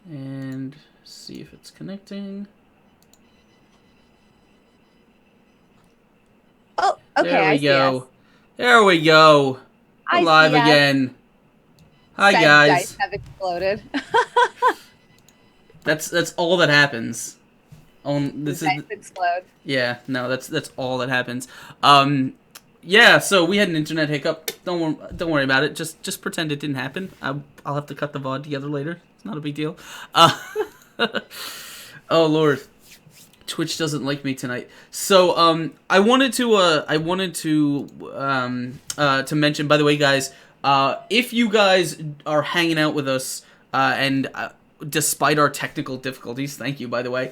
And see if it's connecting. Oh, okay, There I we see us. go. There we go. We're I live see us. again. Hi Said dice guys. have exploded. That's all that happens. The This is dice explode. yeah. No, that's all that happens. Um, yeah. So we had an internet hiccup. Don't worry about it. Just pretend it didn't happen. I'll have to cut the VOD together later. It's not a big deal. Oh Lord. Twitch doesn't like me tonight. So I wanted to mention, by the way, guys, if you guys are hanging out with us and despite our technical difficulties, thank you, by the way.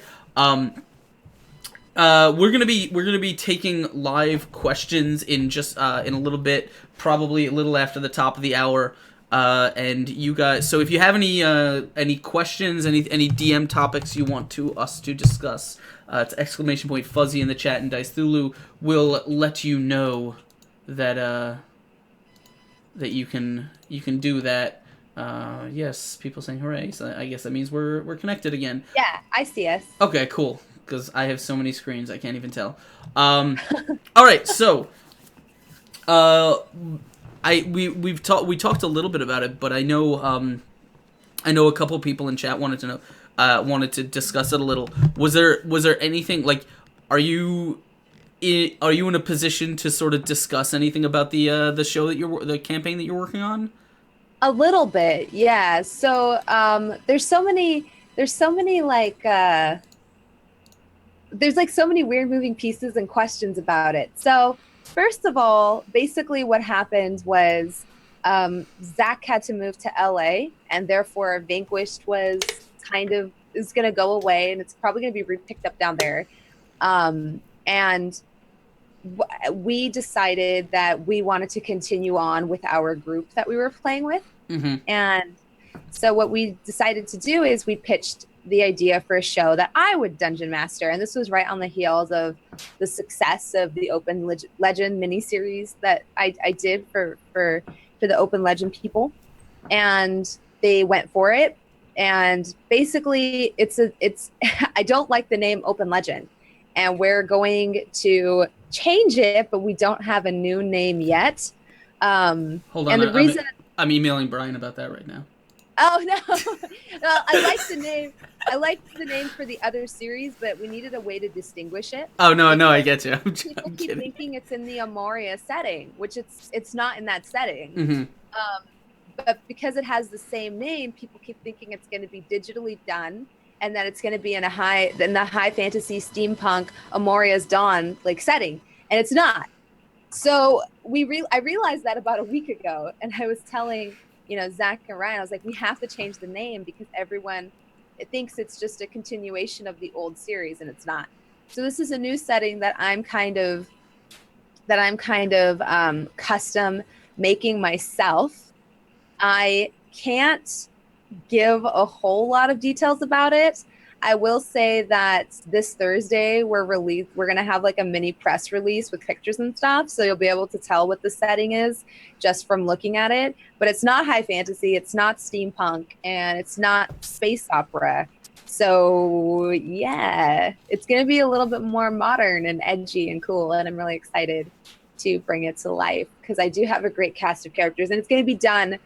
We're gonna be taking live questions in just in a little bit, probably a little after the top of the hour. And you guys, so if you have any questions, any DM topics you want us to discuss, it's exclamation point fuzzy in the chat, and Dice Thulu will let you know that that you can do that. Yes, people saying hooray. So I guess that means we're connected again. Yeah, I see us. Okay, cool. Because I have so many screens, I can't even tell. All right, so uh, we talked a little bit about it, but I know a couple people in chat wanted to discuss it a little. Was there anything like, are you are you in a position to sort of discuss anything about the show that the campaign that you're working on? A little bit, yeah. So, there's so many there's like so many weird moving pieces and questions about it. So, first of all, basically what happened was Zach had to move to LA, and therefore Vanquished kind of is going to go away, and it's probably going to be picked up down there. And we decided that we wanted to continue on with our group that we were playing with. Mm-hmm. And so what we decided to do is we pitched the idea for a show that I would dungeon master. And this was right on the heels of the success of the Open Legend miniseries that I did for the Open Legend people. And they went for it. And basically it's I don't like the name Open Legend. And we're going to change it, but we don't have a new name yet. Hold on, And the reason I'm emailing Brian about that right now. Oh no. No, I like the name. I liked the name for the other series, but we needed a way to distinguish it. Oh no, no, I Because get you. people I'm keep kidding. thinking it's in the Amoria setting, which it's not in that setting. Mm-hmm. But because it has the same name, people keep thinking it's going to be digitally done, and that it's going to be in the high fantasy steampunk Amoria's Dawn like setting, and it's not. So I realized that about a week ago, and I was telling Zach and Ryan, I was like, we have to change the name because everyone it thinks it's just a continuation of the old series, and it's not. So this is a new setting that I'm kind of custom making myself. I can't give a whole lot of details about it. I will say that this Thursday we're gonna have like a mini press release with pictures and stuff, so you'll be able to tell what the setting is just from looking at it. But it's not high fantasy, it's not steampunk, and it's not space opera. So yeah, it's gonna be a little bit more modern and edgy and cool, and I'm really excited to bring it to life because I do have a great cast of characters, and it's gonna be done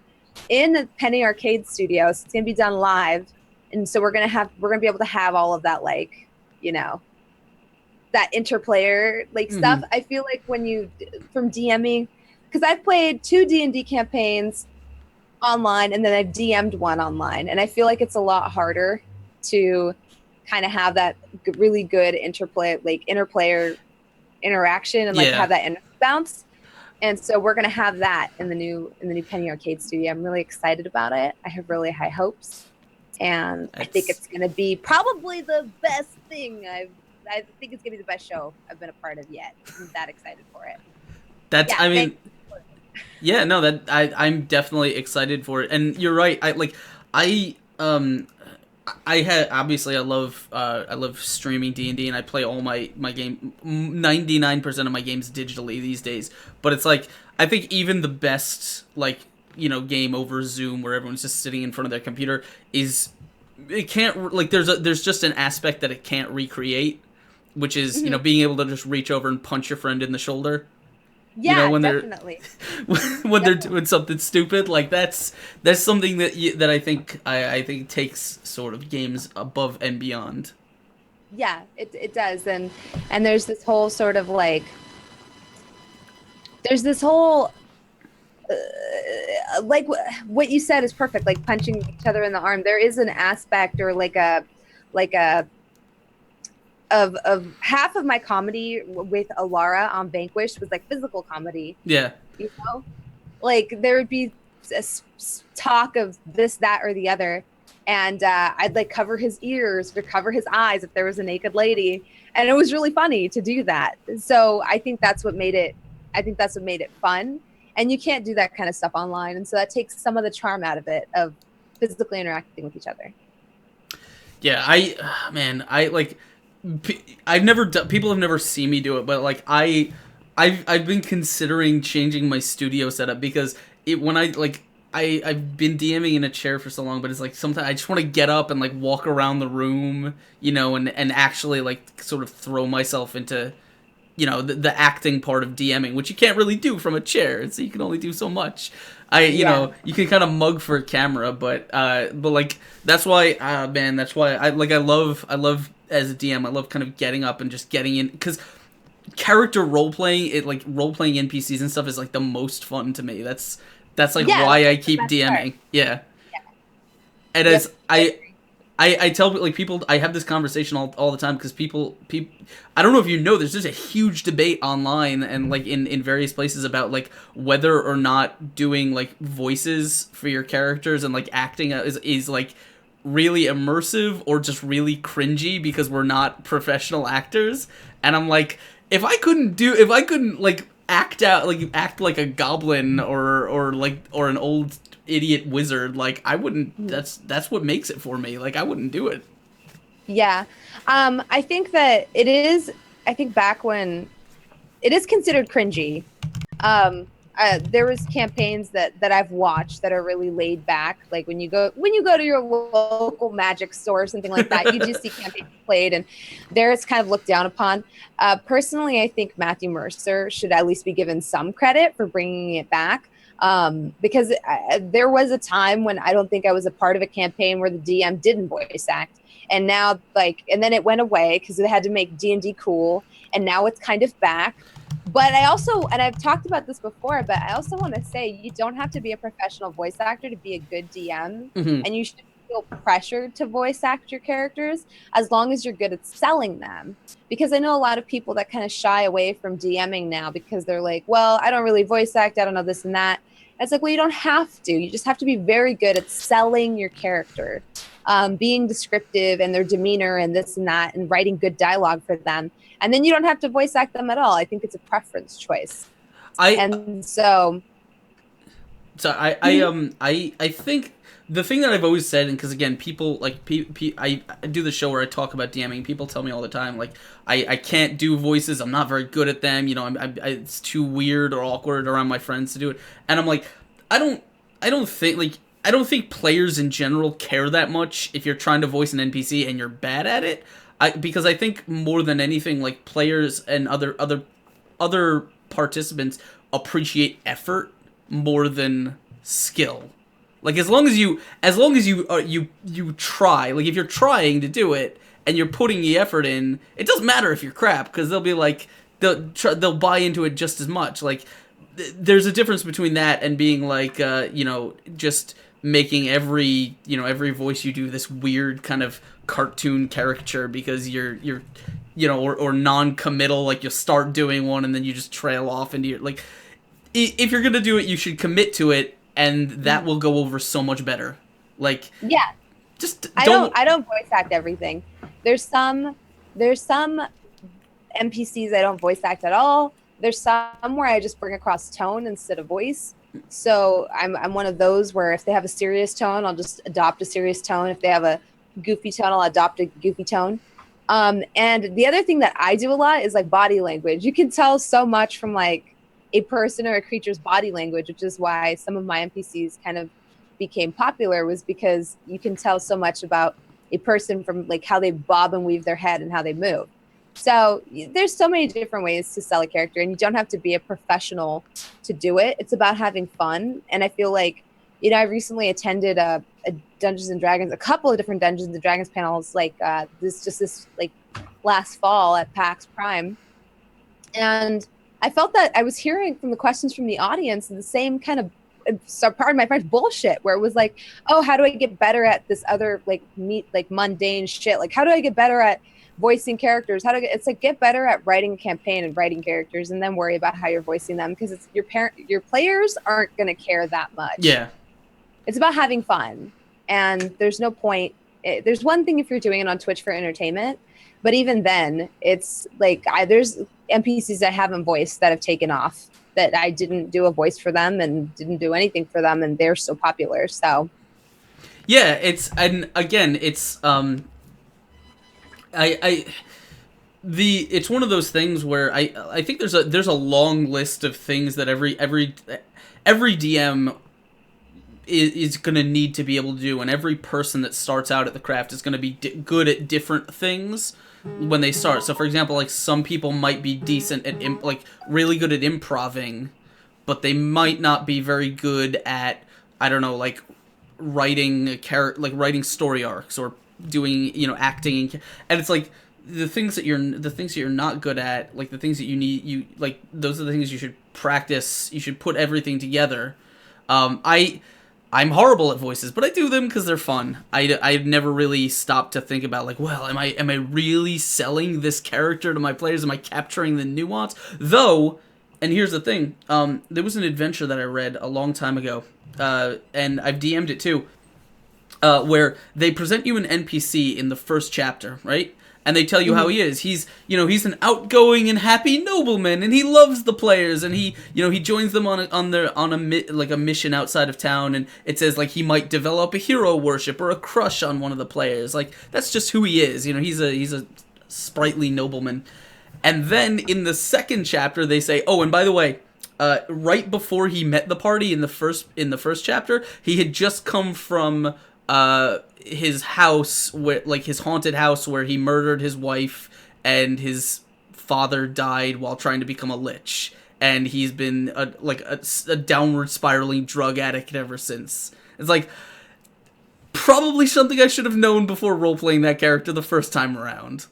in the Penny Arcade Studios. So it's gonna be done live, and so we're gonna be able to have all of that that interplayer Mm-hmm. stuff. I feel like when you from DMing, because I've played 2 D&D campaigns online, and then I've DM'd one online, and I feel like it's a lot harder to kind of have that really good interplayer interaction and like Yeah. have that bounce. And so we're going to have that in the new Penny Arcade Studio. I'm really excited about it. I have really high hopes, and I think That's it's going to be probably the best thing I think it's going to be the best show I've been a part of yet. I'm that excited for it. that's Yeah, I thanks. mean, yeah, no, that I'm definitely excited for it. And you're right. I I had obviously I love streaming D&D, and I play all my game 99% of my games digitally these days. But it's like, I think even the best, like, game over Zoom where everyone's just sitting in front of their computer is it can't like there's just an aspect that it can't recreate, which is Mhm. being able to just reach over and punch your friend in the shoulder. Yeah, When they're definitely. when they're Definitely. doing something stupid, like that's something that I think takes sort of games above and beyond. Yeah, it does. And there's this whole sort of like there's this whole like what you said is perfect, like punching each other in the arm. There is an aspect or like a of half of my comedy with Alara on Vanquish was like physical comedy, Yeah, you know? Like there would be talk of this, that, or the other. And I'd like cover his ears or cover his eyes if there was a naked lady. And it was really funny to do that. So I think that's what made it fun. And you can't do that kind of stuff online. And so that takes some of the charm out of it, of physically interacting with each other. yeah. Man, I like. I've never done. People have never seen me do it, but like I've been considering changing my studio setup because it when I like I've been DMing in a chair for so long, but it's like sometimes I just want to get up and like walk around the room, and actually like sort of throw myself into the acting part of DMing, which you can't really do from a chair. So you can only do so much. Yeah. You can kind of mug for a camera, but like that's why, man, that's why I love as a DM, I love kind of getting up and just getting in because character role playing, it like role playing NPCs and stuff is like the most fun to me. That's like Yeah, why I that's the keep best part. DMing. Yeah, and Yep. as I tell like people I have this conversation all the time because people I don't know if you know there's just a huge debate online and like in various places about like whether or not doing like voices for your characters and like acting is like really immersive or just really cringy because we're not professional actors. And I'm like, if I couldn't like act like a goblin or an old idiot wizard, like I wouldn't. That's what makes it for me. Like I wouldn't do it. Yeah. I think that it is, I think back when it is considered cringy. There was campaigns that I've watched that are really laid back. Like when you go to your local magic store or something like that, you do see campaigns played, and there it's kind of looked down upon. Personally, I think Matthew Mercer should at least be given some credit for bringing it back. Because there was a time when I don't think I was a part of a campaign where the DM didn't voice act, and now and then it went away because it had to make D&D cool, and now it's kind of back. But I also, and I've talked about this before, but I also want to say you don't have to be a professional voice actor to be a good DM, Mm-hmm. and you should feel pressured to voice act your characters as long as you're good at selling them. Because I know a lot of people that kind of shy away from DMing now because they're like, well, I don't really voice act, I don't know this and that. And it's like, well, you don't have to. You just have to be very good at selling your character, being descriptive and their demeanor and this and that, and writing good dialogue for them, and then you don't have to voice act them at all. I think it's a preference choice. I And so, So mhm. I think the thing that I've always said, and because again, people like I do the show where I talk about DMing. People tell me all the time, like I can't do voices. I'm not very good at them. It's too weird or awkward around my friends to do it. And I'm like, I don't I don't think like I don't think players in general care that much if you're trying to voice an NPC and you're bad at it. Because I think more than anything, like players and other participants appreciate effort more than skill. Like as long as you try. Like if you're trying to do it and you're putting the effort in, it doesn't matter if you're crap because they'll be like they'll buy into it just as much. Like there's a difference between that and being like just making every voice you do this weird kind of cartoon caricature because you're or non-committal, like you start doing one and then you just trail off into your like if you're gonna do it you should commit to it and that will go over so much better. Like Yeah, just don't. I don't voice act everything. There's some NPCs I don't voice act at all. There's some where I just bring across tone instead of voice. So I'm one of those where if they have a serious tone, I'll just adopt a serious tone. If they have a goofy tone, I'll adopt a goofy tone. And the other thing that I do a lot is like body language. You can tell so much from like a person or a creature's body language, which is why some of my NPCs kind of became popular, was because you can tell so much about a person from like how they bob and weave their head and how they move. So there's so many different ways to sell a character, and you don't have to be a professional to do it. It's about having fun. And I feel like, I recently attended a Dungeons and Dragons, a couple of different Dungeons and Dragons panels, like this like last fall at PAX Prime. And I felt that I was hearing from the questions from the audience the same kind of, so pardon my French, bullshit, where it was like, oh, how do I get better at this other like mundane shit? Like, how do I get better at voicing characters? It's like, get better at writing a campaign and writing characters, and then worry about how you're voicing them, because it's your players aren't going to care that much. Yeah. It's about having fun. And there's no point. There's one thing if you're doing it on Twitch for entertainment, but even then, it's like there's NPCs that haven't voiced that have taken off, that I didn't do a voice for them and didn't do anything for them, and they're so popular. So yeah, it's it's one of those things where I think there's a long list of things that every DM is going to need to be able to do, and every person that starts out at the craft is going to be good at different things when they start. So for example, like some people might be decent at really good at improving, but they might not be very good at, I don't know, like writing writing story arcs or doing, acting, and it's like the things that you're not good at, like the things that you need, those are the things you should practice. You should put everything together. I'm horrible at voices, but I do them because they're fun. I've never really stopped to think about, like, well, am I really selling this character to my players? Am I capturing the nuance? Though, and here's the thing, there was an adventure that I read a long time ago, and I've DM'd it too, where they present you an NPC in the first chapter, right? And they tell you how he is. He's an outgoing and happy nobleman, and he loves the players, and he joins them on a mission outside of town, and it says like he might develop a hero worship or a crush on one of the players. Like, that's just who he is. He's a sprightly nobleman. And then in the second chapter they say, oh, and by the way, right before he met the party in the first chapter, he had just come from his house, where, like, his haunted house where he murdered his wife and his father died while trying to become a lich, and he's been a downward spiraling drug addict ever since. It's like, probably something I should have known before role-playing that character the first time around.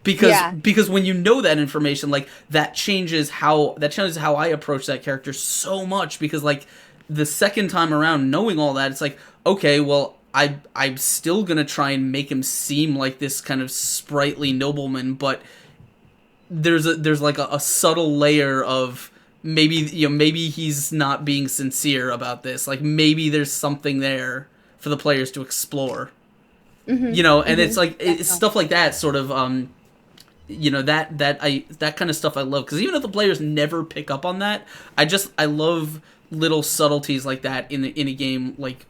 Because when you know that information, like, that changes how I approach that character so much, because, like, the second time around, knowing all that, it's like, okay, well, I'm still gonna try and make him seem like this kind of sprightly nobleman, but there's like a subtle layer of maybe he's not being sincere about this. Like, maybe there's something there for the players to explore. And it's like it's stuff like that, sort of. That kind of stuff I love, because even if the players never pick up on that, I love little subtleties like that in a game, like,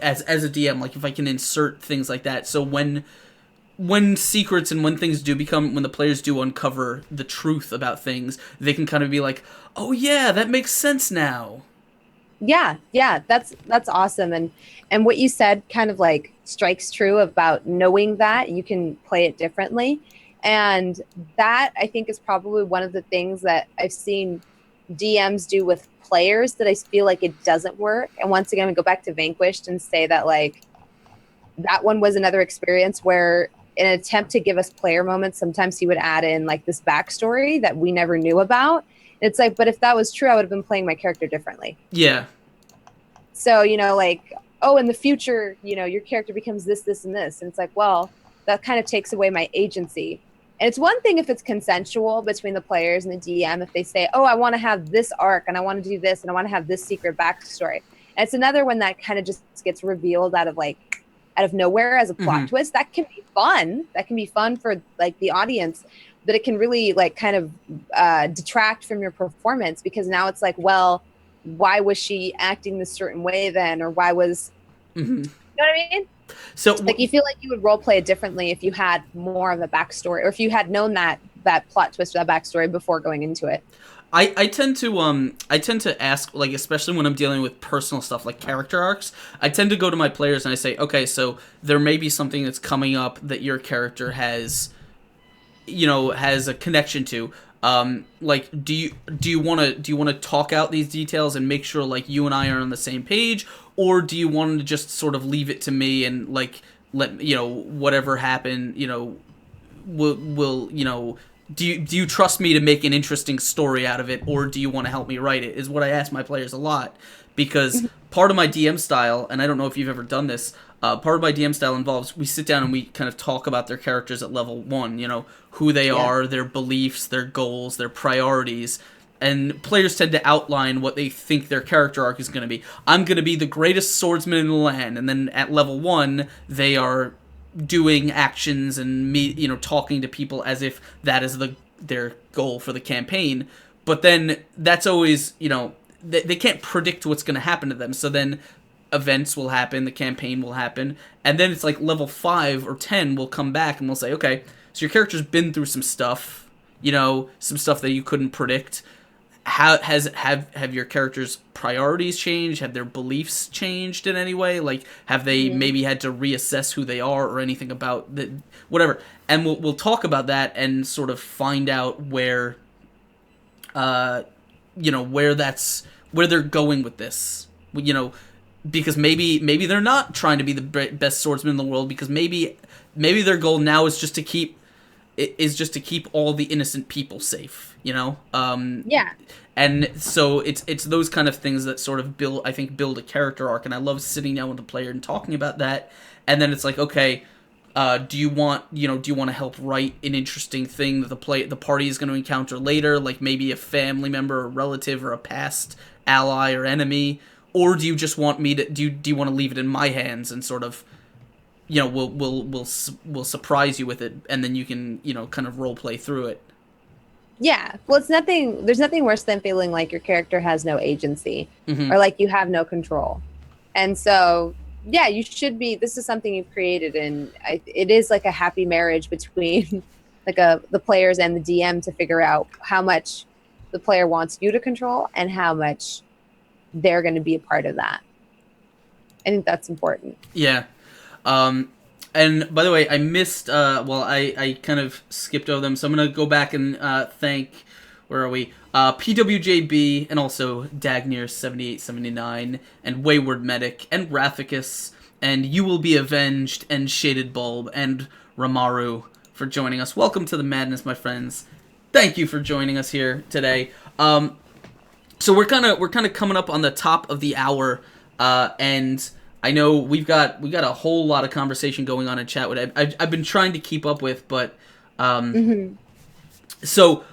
as a DM, like, if I can insert things like that, so when secrets and when things do when the players do uncover the truth about things, they can kind of be like, oh yeah, that makes sense now. Yeah, that's awesome. And what you said kind of like strikes true about knowing that you can play it differently. And that, I think, is probably one of the things that I've seen DMs do with players that I feel like it doesn't work. And once again, we go back to Vanquished and say that, like, that one was another experience where, in an attempt to give us player moments, sometimes he would add in like this backstory that we never knew about. And it's like, but if that was true, I would have been playing my character differently. Yeah. So, like, oh, in the future, your character becomes this, this, and this. And it's like, well, that kind of takes away my agency. And it's one thing if it's consensual between the players and the DM, if they say, oh, I want to have this arc and I want to do this and I want to have this secret backstory. And it's another one that kind of just gets revealed out of nowhere as a plot twist. That can be fun. That can be fun for, like, the audience, but it can really, like, kind of detract from your performance, because now it's like, well, why was she acting this certain way then? Or why was, you know what I mean? So, like, you feel like you would role play it differently if you had more of a backstory, or if you had known that plot twist or that backstory before going into it. I tend to ask, like, especially when I'm dealing with personal stuff like character arcs, I tend to go to my players and I say, okay, so there may be something that's coming up that your character has, has a connection to. Like, do you want to talk out these details and make sure like you and I are on the same page, or do you want to just sort of leave it to me and like let whatever happen, will do you trust me to make an interesting story out of it, or do you want to help me write it, is what I ask my players a lot. Because part of my DM style, and I don't know if you've ever done this, part of my DM style involves we sit down and we kind of talk about their characters at level 1, who they Yeah. are, their beliefs, their goals, their priorities, and players tend to outline what they think their character arc is going to be. I'm going to be the greatest swordsman in the land, and then at level 1 they are doing actions and talking to people as if that is their goal for the campaign. But then that's always, they can't predict what's going to happen to them. So then events will happen, the campaign will happen, and then it's like level 5 or 10 will come back and we'll say, okay, so your character's been through some stuff, some stuff that you couldn't predict. How have your character's priorities changed? Have their beliefs changed in any way? Like, have they maybe had to reassess who they are or anything about the whatever? And we'll talk about that and sort of find out where, where they're going with this. Because maybe they're not trying to be the best swordsman in the world, because maybe their goal now is just to keep all the innocent people safe. Yeah. And so it's those kind of things that sort of build a character arc, and I love sitting down with the player and talking about that. And then it's like, okay, do you want to help write an interesting thing that the party is going to encounter later, like maybe a family member or relative or a past ally or enemy, or do you just want me to do you want to leave it in my hands and sort of we'll surprise you with it, and then you can kind of role play through it. Yeah. Well, there's nothing worse than feeling like your character has no agency or like you have no control. And so, yeah, you should be, this is something you've created, and it is like a happy marriage between like the players and the DM to figure out how much the player wants you to control and how much they're going to be a part of that. I think that's important. Yeah. And by the way, I missed, I kind of skipped over them, so I'm going to go back and thank, where are we? PWJB, and also Dagnir7879, and Wayward Medic, and Rathicus, and You Will Be Avenged, and Shaded Bulb, and Ramaru for joining us. Welcome to the madness, my friends. Thank you for joining us here today. So we're kind of coming up on the top of the hour, and I know we've got a whole lot of conversation going on in chat. I've been trying to keep up with, but so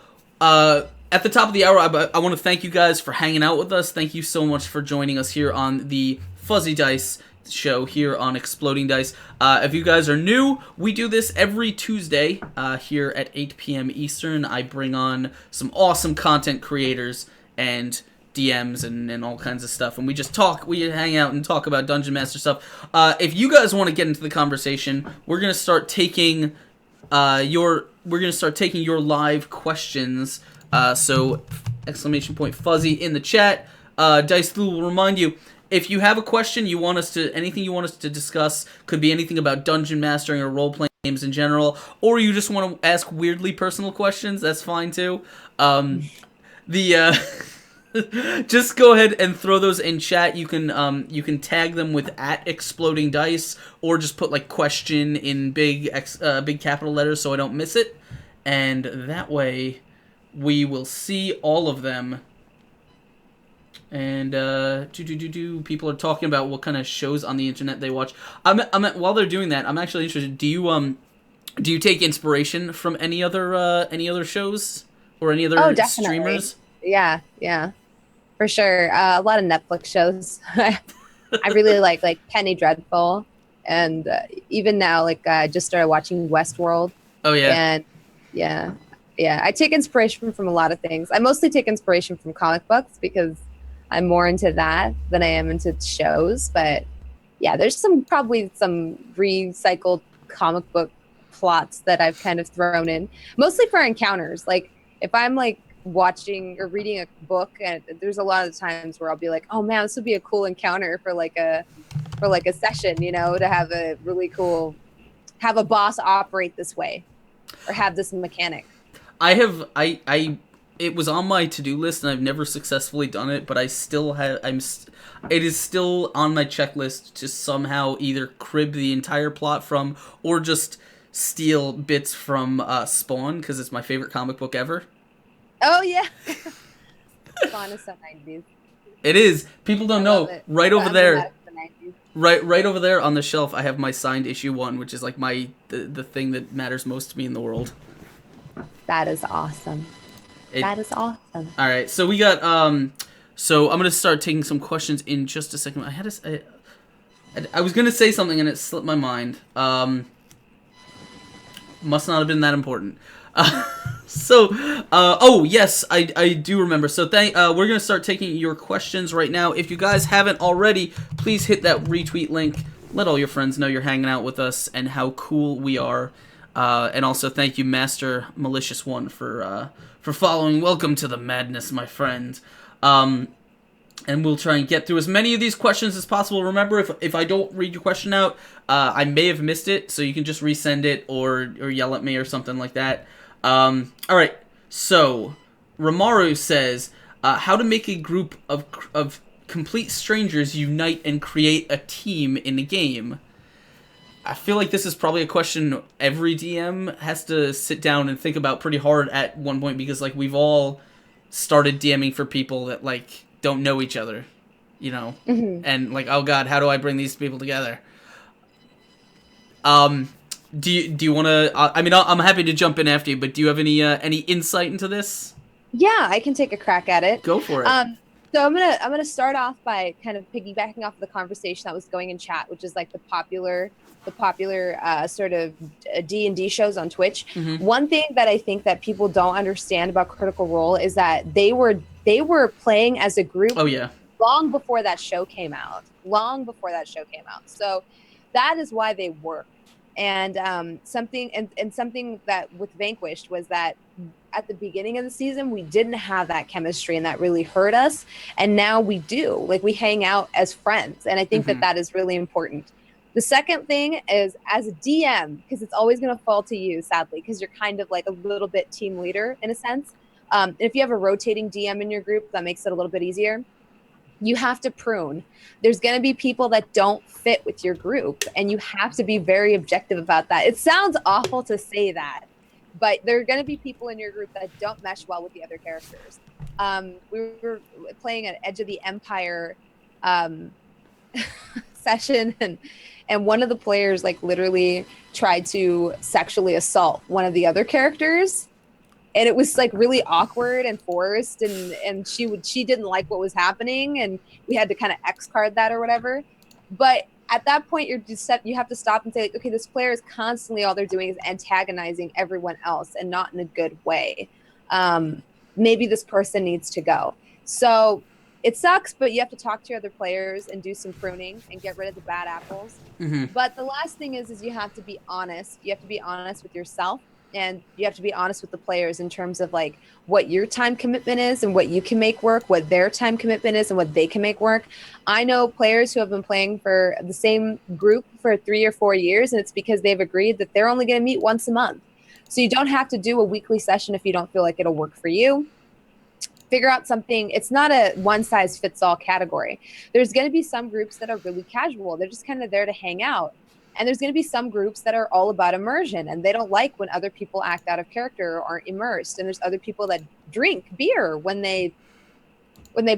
at the top of the hour, I want to thank you guys for hanging out with us. Thank you so much for joining us here on the Fuzzy Dice show here on Exploding Dice. If you guys are new, we do this every Tuesday here at 8 p.m. Eastern. I bring on some awesome content creators and DMs and all kinds of stuff, and we hang out and talk about Dungeon Master stuff. If you guys want to get into the conversation, we're gonna start taking your live questions. So !Fuzzy in the chat. Dice Lou will remind you, if you have a question anything you want us to discuss, could be anything about dungeon mastering or role playing games in general, or you just want to ask weirdly personal questions, that's fine too. Just go ahead and throw those in chat. You can tag them with @Exploding Dice, or just put like question in big capital letters so I don't miss it, and that way we will see all of them. And people are talking about what kind of shows on the internet they watch. While they're doing that, I'm actually interested. Do you take inspiration from any other shows or any other streamers? Yeah, for sure. A lot of Netflix shows. I really like Penny Dreadful, and even now I just started watching Westworld. Oh yeah. And yeah, I take inspiration from a lot of things. I mostly take inspiration from comic books because I'm more into that than I am into shows. But yeah, there's probably some recycled comic book plots that I've kind of thrown in, mostly for encounters. Like if I'm watching or reading a book, and there's a lot of times where I'll be like, oh man, this would be a cool encounter for like a session, you know, to have a really cool, have a boss operate this way or have this mechanic. I it was on my to-do list and I've never successfully done it, but I still have it is still on my checklist to somehow either crib the entire plot from or just steal bits from Spawn, because it's my favorite comic book ever. Oh yeah. Spawn is so 90s. It is. People don't know. Right over there. Right over there on the shelf, I have my signed issue 1, which is like the thing that matters most to me in the world. That is awesome. That is awesome. All right, so we got so I'm gonna start taking some questions in just a second. I was gonna say something and it slipped my mind. Must not have been that important. Oh yes, I do remember. So we're gonna start taking your questions right now. If you guys haven't already, please hit that retweet link. Let all your friends know you're hanging out with us and how cool we are. And also thank you, Master Malicious One, for following. Welcome to the madness, my friend. And we'll try and get through as many of these questions as possible. Remember, if I don't read your question out, I may have missed it, so you can just resend it or yell at me or something like that. All right. So Ramaru says, how to make a group of complete strangers unite and create a team in a game. I feel like this is probably a question every DM has to sit down and think about pretty hard at one point, because like we've all started DMing for people that like don't know each other, you know, and like, oh god, how do I bring these people together? Do you want to? I mean, I'm happy to jump in after you, but do you have any insight into this? Yeah, I can take a crack at it. Go for it. So I'm gonna start off by kind of piggybacking off of the conversation that was going in chat, which is like the popular sort of D&D shows on Twitch. One thing that I think that people don't understand about Critical Role is that they were playing as a group. Oh yeah. Long before that show came out. So that is why they work. And something that with Vanquished was that at the beginning of the season we didn't have that chemistry, and that really hurt us. And now we do. Like, we hang out as friends, and I think that is really important. The second thing is, as a DM, because it's always going to fall to you, sadly, because you're kind of like a little bit team leader in a sense. If you have a rotating DM in your group, that makes it a little bit easier. You have to prune. There's going to be people that don't fit with your group, and you have to be very objective about that. It sounds awful to say that, but there are going to be people in your group that don't mesh well with the other characters. We were playing an Edge of the Empire session, and one of the players like literally tried to sexually assault one of the other characters. And it was like really awkward and forced, and she didn't like what was happening, and we had to kind of X card that or whatever. But at that point, you have to stop and say, like, okay, this player is constantly, all they're doing is antagonizing everyone else, and not in a good way. Maybe this person needs to go. So it sucks, but you have to talk to your other players and do some pruning and get rid of the bad apples. But the last thing is you have to be honest. You have to be honest with yourself. And you have to be honest with the players in terms of like what your time commitment is and what you can make work, what their time commitment is and what they can make work. I know players who have been playing for the same group for 3 or 4 years, and it's because they've agreed that they're only going to meet once a month. So you don't have to do a weekly session if you don't feel like it'll work for you. Figure out something. It's not a one size fits all category. There's going to be some groups that are really casual. They're just kind of there to hang out. And there's going to be some groups that are all about immersion, and they don't like when other people act out of character or aren't immersed. And there's other people that drink beer when they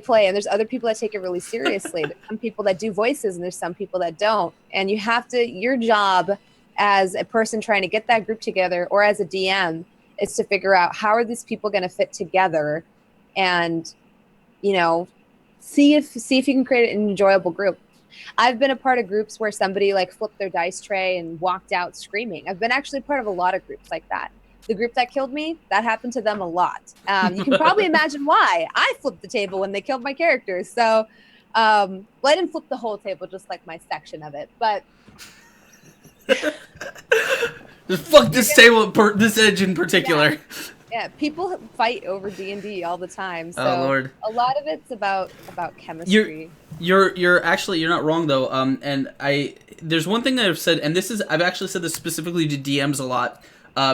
play, and there's other people that take it really seriously. There's some people that do voices, and there's some people that don't. And you have to, your job as a person trying to get that group together, or as a DM, is to figure out how are these people going to fit together, and see if you can create an enjoyable group. I've been a part of groups where somebody like flipped their dice tray and walked out screaming. I've been actually part of a lot of groups like that. The group that killed me, that happened to them a lot. You can probably imagine why. I flipped the table when they killed my characters. So, well, I didn't flip the whole table, just like my section of it. But just fuck this table, this edge in particular. Yeah, people fight over D&D all the time. Oh So Lord. a lot of it's about You're chemistry. you're actually you're not wrong though. And there's one thing that I've said, and I've actually said this specifically to DMs a lot,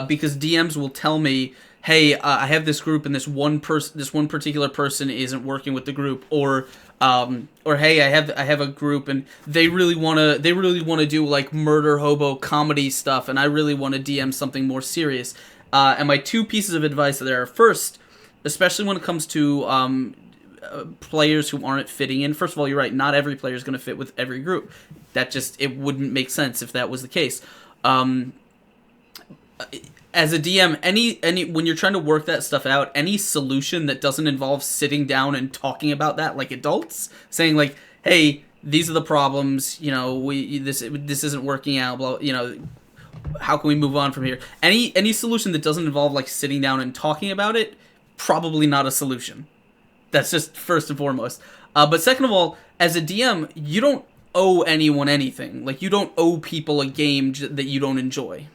because DMs will tell me, hey, I have this group and this one particular person isn't working with the group, or hey, I have a group and they really wanna do like murder hobo comedy stuff, and I really want to DM something more serious. And my two pieces of advice there are: first, especially when it comes to players who aren't fitting in. First of all, you're right. Not every player is going to fit with every group. It wouldn't make sense if that was the case. Um, as a DM, any when you're trying to work that stuff out, any solution that doesn't involve sitting down and talking about that like adults, saying like, "Hey, these are the problems. You know, this isn't working out. Blah. You know, how can we move on from here?" Any solution that doesn't involve like sitting down and talking about it, probably not a solution. That's just first and foremost. But second of all, as a DM, you don't owe anyone anything. Like, you don't owe people a game that you don't enjoy.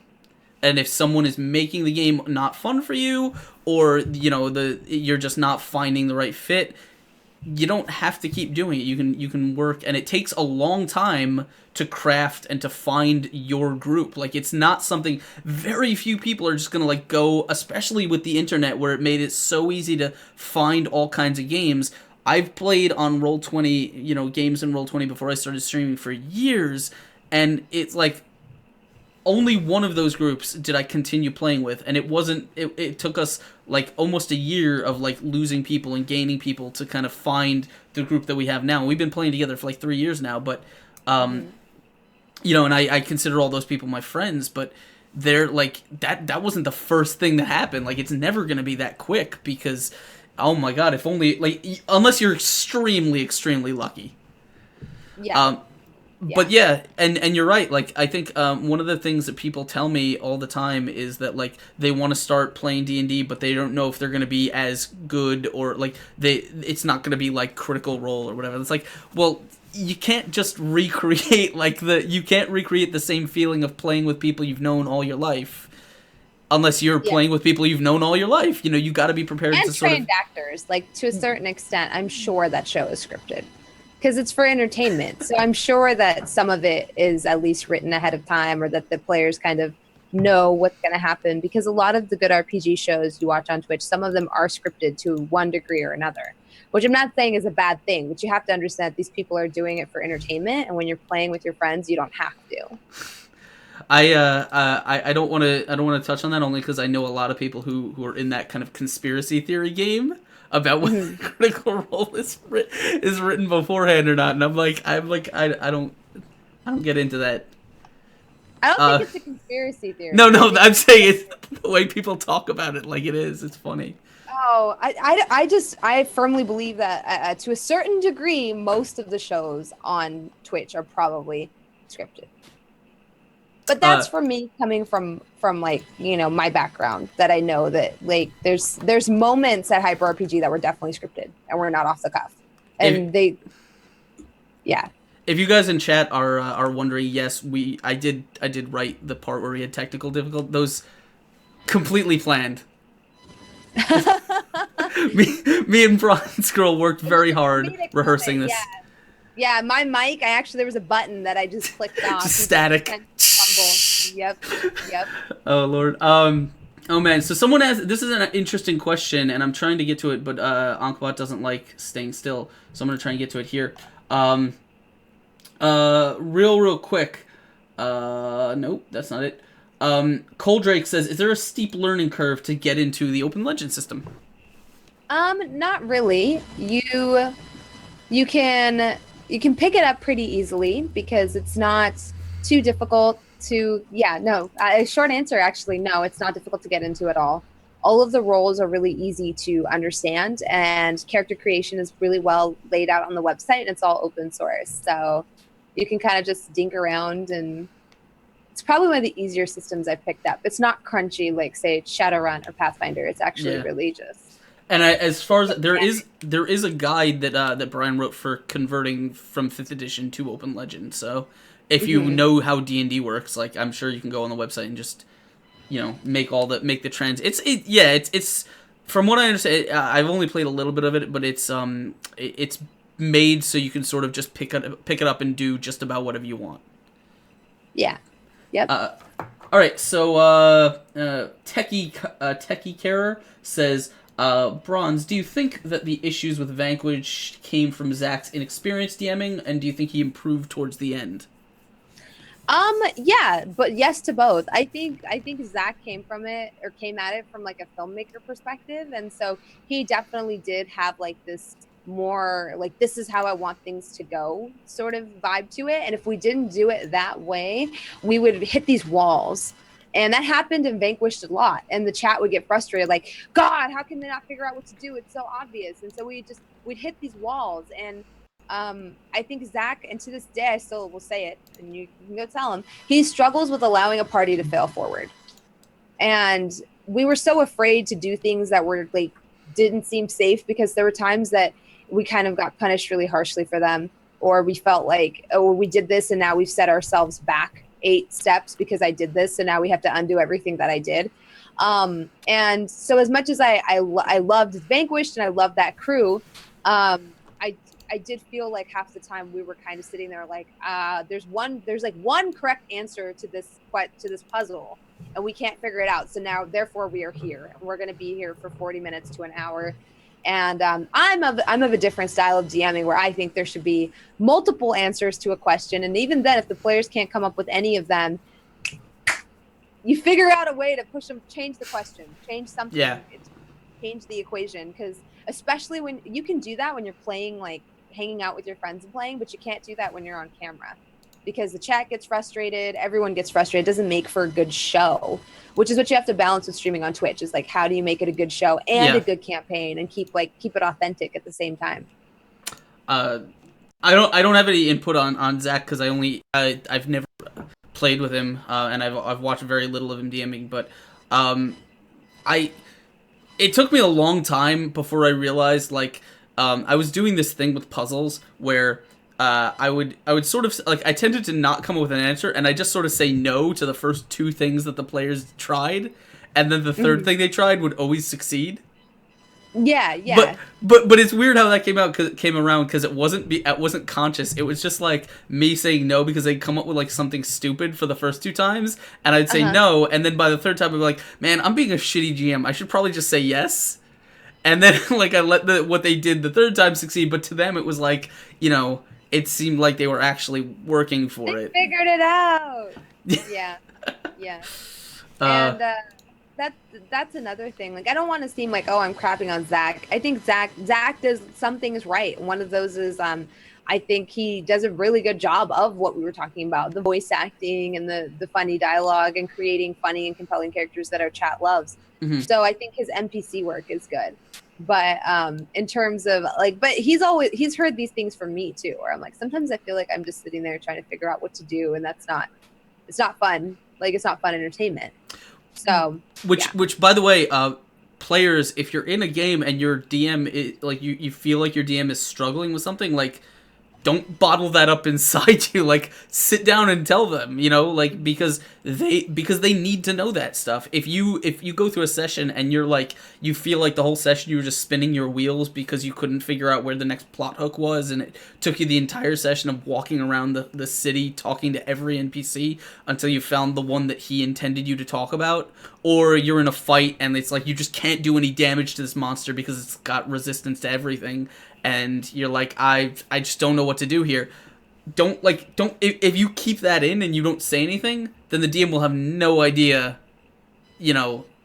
And if someone is making the game not fun for you, or you're just not finding the right fit, you don't have to keep doing it. You can work, and it takes a long time to craft and to find your group. Like, it's not something, very few people are just gonna like go, especially with the internet where it made it so easy to find all kinds of games. I've played on Roll20, games in Roll20 before I started streaming for years, and it's like only one of those groups did I continue playing with, and it took us like almost a year of like losing people and gaining people to kind of find the group that we have now. We've been playing together for like 3 years now, but and I consider all those people my friends, but they're like that wasn't the first thing that happened. Like, it's never going to be that quick, because oh my god, if only, like, unless you're extremely lucky. Yeah. But yeah, and you're right. Like, I think one of the things that people tell me all the time is that like they want to start playing D&D, but they don't know if they're going to be as good, or like it's not going to be like Critical Role or whatever. It's like, well, you can't just recreate you can't recreate the same feeling of playing with people you've known all your life, unless you're playing with people you've known all your life. You got to be prepared And to sort of trained actors, like, to a certain extent. I'm sure that show is scripted because it's for entertainment. So I'm sure that some of it is at least written ahead of time, or that the players kind of know what's going to happen, because a lot of the good RPG shows you watch on Twitch, some of them are scripted to one degree or another, which I'm not saying is a bad thing, but you have to understand that these people are doing it for entertainment, and when you're playing with your friends, you don't have to. I don't want to touch on that, only because I know a lot of people who are in that kind of conspiracy theory game about what Critical Role is written beforehand or not, and I'm like I don't get into that. I don't think it's a conspiracy theory. No, I'm saying it's the way people talk about it, like it is. It's funny. Oh, I firmly believe that to a certain degree, most of the shows on Twitch are probably scripted. But that's for me coming from like, my background, that I know that like there's moments at Hyper RPG that were definitely scripted and were not off the cuff. And If you guys in chat are wondering, yes, I did write the part where we had technical difficulty. Those completely planned. me and BronzeGirl worked very hard rehearsing this. Yeah, my mic, there was a button that I just clicked off. Just static. Yep. Oh Lord. Oh man. So someone asked. This is an interesting question, and I'm trying to get to it, but Ankbot doesn't like staying still, so I'm gonna try and get to it here. Real quick. Nope, that's not it. Coldrake says, "Is there a steep learning curve to get into the Open Legend system?" Not really. You can pick it up pretty easily, because it's not too difficult to. Short answer, actually, no, it's not difficult to get into at all. All of the roles are really easy to understand, and character creation is really well laid out on the website, and it's all open source. So you can kind of just dink around, and it's probably one of the easier systems I've picked up. It's not crunchy like, say, Shadowrun or Pathfinder. It's actually really just. And as far as there is a guide that Brian wrote for converting from 5th edition to Open Legend. So if you know how D&D works, like, I'm sure you can go on the website and just make the trends. It's from what I understand. I've only played a little bit of it, but it's made so you can sort of just pick it up and do just about whatever you want. Yeah. Yep. All right, so Techie Carer says, Bronze, do you think that the issues with Vanquish came from Zach's inexperienced DMing, and do you think he improved towards the end? Yeah, but yes to both. I think Zach came at it from like a filmmaker perspective, and so he definitely did have like this more like, this is how I want things to go sort of vibe to it. And if we didn't do it that way, we would hit these walls. And that happened in Vanquished a lot. And the chat would get frustrated, like, God, how can they not figure out what to do? It's so obvious. And so we'd hit these walls. And I think Zach, and to this day, I still will say it, and you can go tell him, he struggles with allowing a party to fail forward. And we were so afraid to do things that were like, didn't seem safe, because there were times that we kind of got punished really harshly for them, or we felt like, oh, we did this and now we've set ourselves back 8 steps because I did this, and now we have to undo everything that I did. And so as much as I loved Vanquished and I loved that crew, I did feel like half the time we were kind of sitting there like, there's like one correct answer to this puzzle, and we can't figure it out. So now, therefore, we are here, and we're going to be here for 40 minutes to an hour. And I'm of a different style of DMing, where I think there should be multiple answers to a question, and even then, if the players can't come up with any of them, you figure out a way to push them, change the question, change something, change the equation, because especially when you can do that when you're playing, like hanging out with your friends and playing, but you can't do that when you're on camera, because the chat gets frustrated, everyone gets frustrated. It doesn't make for a good show, which is what you have to balance with streaming on Twitch, is like, how do you make it a good show and a good campaign, and keep it authentic at the same time. I don't have any input on Zach, because I've never played with him, and I've watched very little of him DMing, but it took me a long time before I realized, like, I was doing this thing with puzzles where I would sort of, like, I tended to not come up with an answer, and I just sort of say no to the first 2 things that the players tried, and then the third thing they tried would always succeed. Yeah. But it's weird how that came around, because it wasn't conscious. It was just like me saying no because they'd come up with like something stupid for the first 2 times, and I'd say no, and then by the third time I'd be like, man, I'm being a shitty GM. I should probably just say yes. And then like I let what they did the third time succeed, but to them it was like, it seemed like they were actually working for it. Figured it out. Yeah. And that's another thing. Like, I don't want to seem like, oh, I'm crapping on Zach. I think Zach does some things right. One of those is I think he does a really good job of what we were talking about, the voice acting and the funny dialogue, and creating funny and compelling characters that our chat loves. Mm-hmm. So I think his NPC work is good. But in terms of like, but he's heard these things from me too, where I'm like, sometimes I feel like I'm just sitting there trying to figure out what to do, and it's not fun. Like, it's not fun entertainment. So which by the way, players, if you're in a game and your DM is, like, you feel like your DM is struggling with something, like, don't bottle that up inside you. Like, sit down and tell them, like, because they need to know that stuff. If you go through a session and you're like, you feel like the whole session you were just spinning your wheels because you couldn't figure out where the next plot hook was, and it took you the entire session of walking around the city talking to every NPC until you found the one that he intended you to talk about, or you're in a fight and it's like you just can't do any damage to this monster because it's got resistance to everything, and you're like, I just don't know what to do here. If you keep that in and you don't say anything, then the DM will have no idea,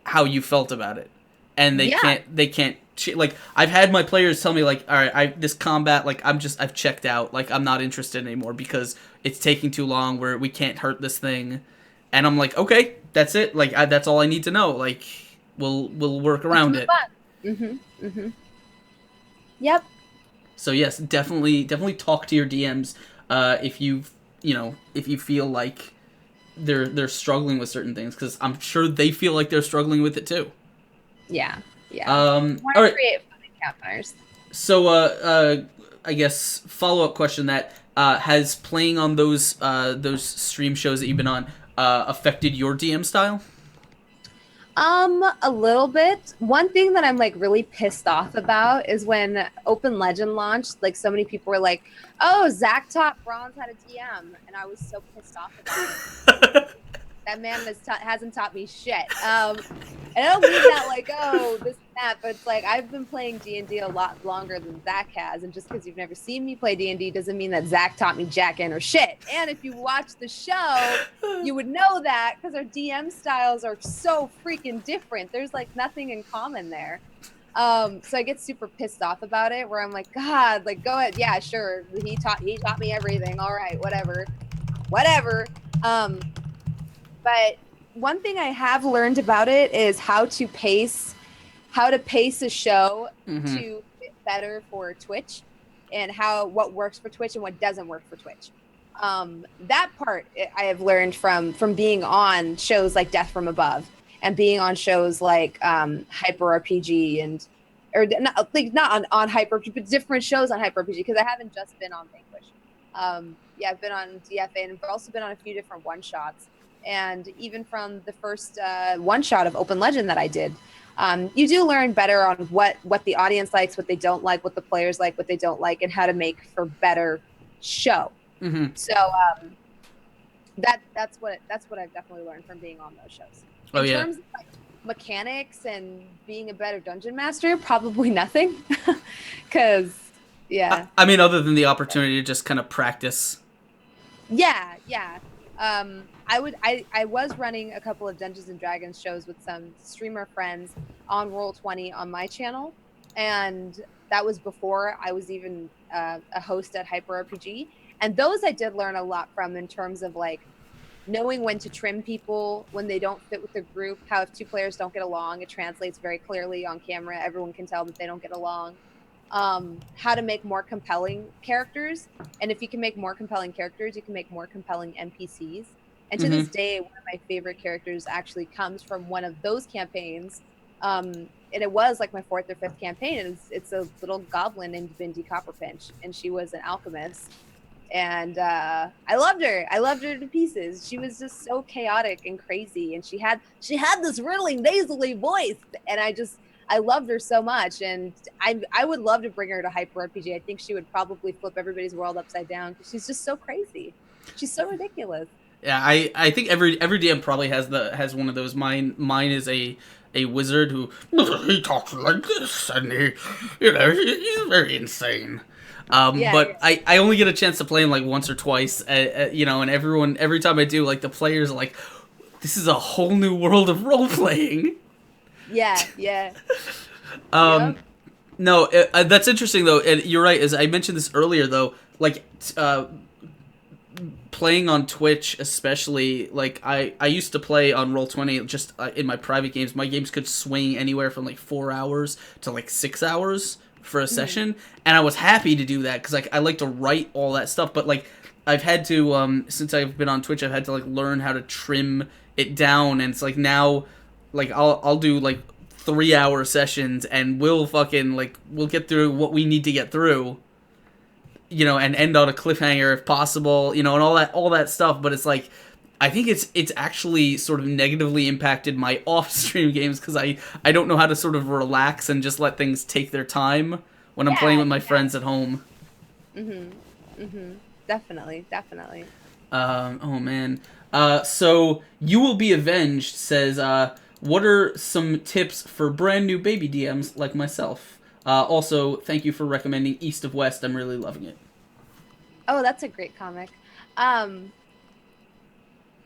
how you felt about it, and they can't. Like, I've had my players tell me, like, all right, this combat, like, I've checked out, like, I'm not interested anymore because it's taking too long, where we can't hurt this thing, and I'm like, okay, that's it, like, that's all I need to know, like, we'll work around it. Yep. So yes, definitely talk to your DMs if you feel like they're struggling with certain things, because I'm sure they feel like they're struggling with it too. Yeah. All right. Create fun encounters. So I guess follow-up question, that has playing on those stream shows that you've been on affected your DM style? A little bit. One thing that I'm like really pissed off about is when Open Legend launched, like so many people were like, "Oh, Zach Top Bronze had a DM," and I was so pissed off about it. That man hasn't taught me shit. And I don't mean that like, oh, this and that, but it's like I've been playing D&D a lot longer than Zach has, and just because you've never seen me play D&D doesn't mean that Zach taught me jack or shit. And if you watch the show, you would know that because our DM styles are so freaking different. There's like nothing in common there. So I get super pissed off about it, where I'm like, God, like go ahead, yeah, sure. He taught me everything. All right, whatever. Um, but one thing I have learned about it is how to pace a show Mm-hmm. to fit better for Twitch, and what works for Twitch and what doesn't work for Twitch. That part I have learned from being on shows like Death from Above and being on shows like Hyper RPG and or not like not on Hyper RPG, but different shows on Hyper RPG, because I haven't just been on Vanquish. Yeah, I've been on DFA and I've also been on a few different one shots. And even from the first one shot of Open Legend that I did, you do learn better on what the audience likes, what they don't like, what the players like, what they don't like, and how to make for better show. Mm-hmm. So that's what I've definitely learned from being on those shows. Oh In yeah. terms of like, mechanics and being a better dungeon master, probably nothing, because yeah. I mean, other than the opportunity to just kind of practice. Yeah. I was running a couple of Dungeons and Dragons shows with some streamer friends on Roll20 on my channel, and that was before I was even a host at Hyper RPG. And those I did learn a lot from, in terms of like knowing when to trim people when they don't fit with the group. How if two players don't get along, it translates very clearly on camera. Everyone can tell that they don't get along. How to make more compelling characters, and if you can make more compelling characters, you can make more compelling NPCs. And to Mm-hmm. this day, one of my favorite characters actually comes from one of those campaigns. And it was like my fourth or fifth campaign. And it's a little goblin named Bindi Copperpinch, and she was an alchemist. And I loved her. I loved her to pieces. She was just so chaotic and crazy, and she had this really nasally voice, and I loved her so much. And I would love to bring her to Hyper RPG. I think she would probably flip everybody's world upside down, because she's just so crazy. She's so ridiculous. Yeah, I think every DM probably has one of those. Mine is a wizard who he talks like this, and he's very insane. Yeah, But I only get a chance to play him like once or twice, and every time I do, like the players are like, this is a whole new world of role playing. yeah. Um, Yep. no, that's interesting though, and you're right. As I mentioned this earlier though, like playing on Twitch, especially, like I used to play on Roll20 just in my private games. My games could swing anywhere from like 4 hours to like 6 hours for a session, and I was happy to do that because like I like to write all that stuff. But like I've had to since I've been on Twitch, I've had to like learn how to trim it down, and it's like now like I'll do like 3 hour sessions, and we'll get through what we need to get through, and end on a cliffhanger if possible, and all that stuff. But it's like, I think it's actually sort of negatively impacted my off-stream games because I don't know how to sort of relax and just let things take their time when I'm playing Yeah, with my friends at home. definitely. Oh man. So You Will Be Avenged says, what are some tips for brand new baby DMs like myself? Also, thank you for recommending East of West. I'm really loving it. Oh, that's a great comic. Um,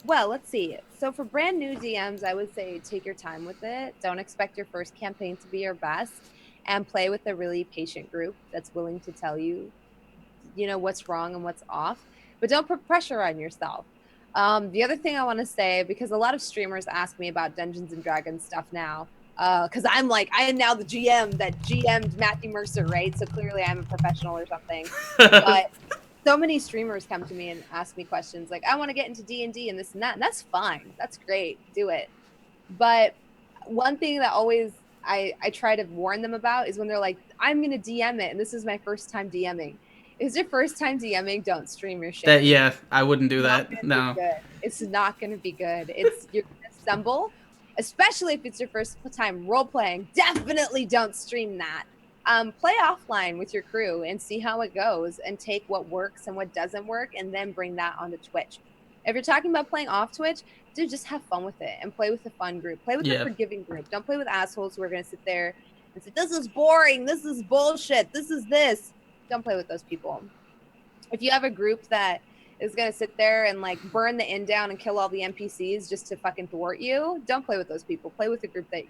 Well, let's see. So for brand new DMs, I would say take your time with it. Don't expect your first campaign to be your best, and play with a really patient group that's willing to tell you, what's wrong and what's off. But don't put pressure on yourself. The other thing I want to say, because a lot of streamers ask me about Dungeons and Dragons stuff now, because I am now the GM that GM'd Matthew Mercer, right? So clearly I'm a professional or something. But so many streamers come to me and ask me questions like, I want to get into D&D and this and that. And that's fine. That's great. Do it. But one thing that always I try to warn them about is when they're like, I'm going to DM it, and this is my first time DMing. Is your first time DMing? Don't stream your shit. That Yeah, I wouldn't do It's not that. going to be No. good. It's not going to be good. You're going to stumble, especially if it's your first time role playing. Definitely don't stream that. Play offline with your crew and see how it goes, and take what works and what doesn't work, and then bring that onto Twitch. If you're talking about playing off Twitch, dude, just have fun with it and play with a fun group. Play with a Yeah. forgiving group. Don't play with assholes who are going to sit there and say, this is boring, this is bullshit, this is this. Don't play with those people. If you have a group that is going to sit there and like burn the inn down and kill all the NPCs just to fucking thwart you, don't play with those people. Play with a group that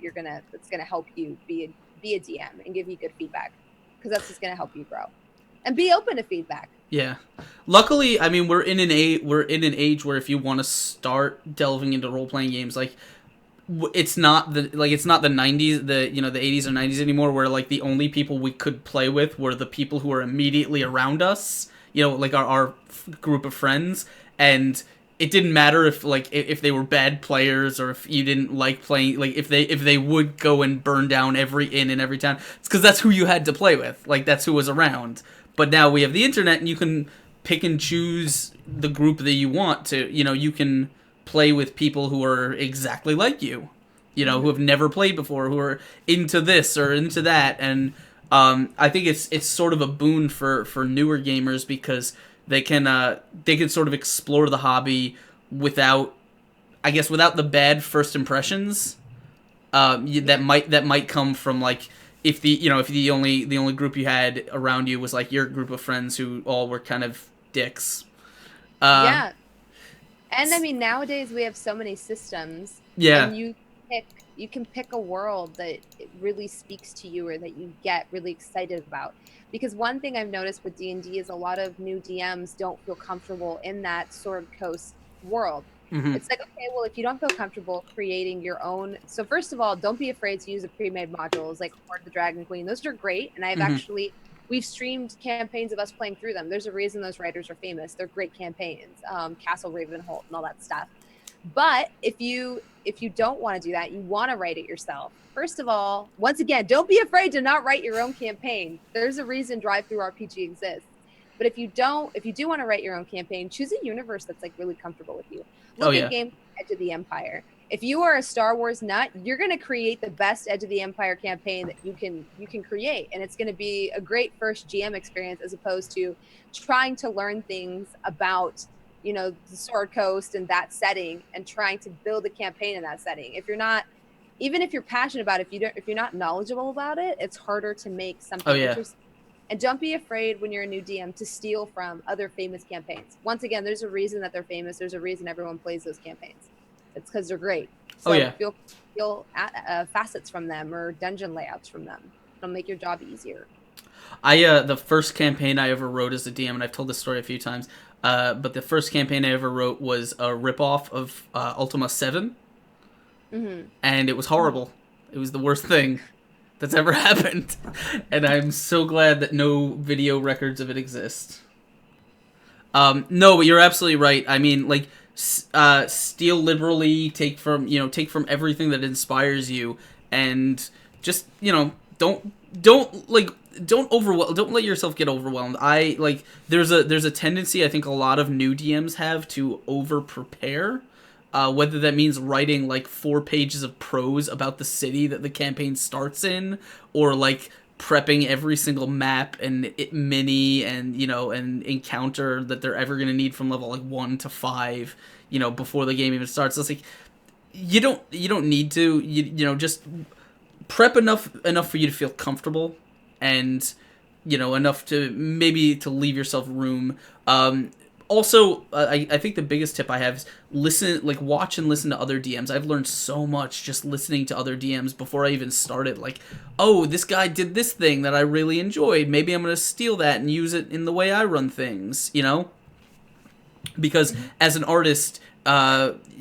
that's going to help you be a DM and give you good feedback, because that's just going to help you grow. And be open to feedback. Yeah. Luckily, I mean, we're in an age where if you want to start delving into role playing games, like it's not the 90s, the 80s or 90s anymore, where like the only people we could play with were the people who are immediately around us, like our group of friends, and it didn't matter if they were bad players or if you didn't like playing, like if they would go and burn down every inn in every town. It's because that's who you had to play with, like that's who was around. But now we have the internet, and you can pick and choose the group that you want to. You can play with people who are exactly like you, who have never played before, who are into this or into that. And I think it's sort of a boon for newer gamers, because they can sort of explore the hobby without the bad first impressions that might come from like. If the only group you had around you was like your group of friends who all were kind of dicks. Yeah. And I mean, nowadays we have so many systems. Yeah. And you can pick a world that it really speaks to you, or that you get really excited about. Because one thing I've noticed with D&D is a lot of new DMs don't feel comfortable in that Sword Coast world. Mm-hmm. It's like, okay, well, if you don't feel comfortable creating your own, so first of all, don't be afraid to use a pre-made modules like Horde the Dragon Queen. Those are great, and we've streamed campaigns of us playing through them. There's a reason those writers are famous. They're great campaigns, Castle Ravenholt and all that stuff. But if you don't want to do that, you want to write it yourself. First of all, once again, don't be afraid to not write your own campaign. There's a reason Drive-Thru RPG exists. But if you do want to write your own campaign, choose a universe that's like really comfortable with you. Look at games like Edge of the Empire. If you are a Star Wars nut, you're going to create the best Edge of the Empire campaign that you can create, and it's going to be a great first GM experience, as opposed to trying to learn things about the Sword Coast and that setting, and trying to build a campaign in that setting. Even if you're passionate about it, if you're not knowledgeable about it, it's harder to make something interesting. And don't be afraid when you're a new DM to steal from other famous campaigns. Once again, there's a reason that they're famous. There's a reason everyone plays those campaigns. It's because they're great. So feel facets from them, or dungeon layouts from them. It'll make your job easier. The first campaign I ever wrote as a DM, and I've told this story a few times, but the first campaign I ever wrote was a ripoff of Ultima 7. Mm-hmm. And it was horrible. It was the worst thing that's ever happened, and I'm so glad that no video records of it exist. No, but you're absolutely right. I mean, like, steal liberally, take from everything that inspires you, and just don't let yourself get overwhelmed. There's a tendency I think a lot of new DMs have to over prepare. Whether that means writing like 4 pages of prose about the city that the campaign starts in, or like prepping every single map and mini and and encounter that they're ever gonna need from level like 1 to 5, before the game even starts. It's like you don't need to just prep enough for you to feel comfortable, and enough to maybe to leave yourself room. Also, I think the biggest tip I have is watch and listen to other DMs. I've learned so much just listening to other DMs before I even started. Like, oh, this guy did this thing that I really enjoyed. Maybe I'm going to steal that and use it in the way I run things, Because as an artist,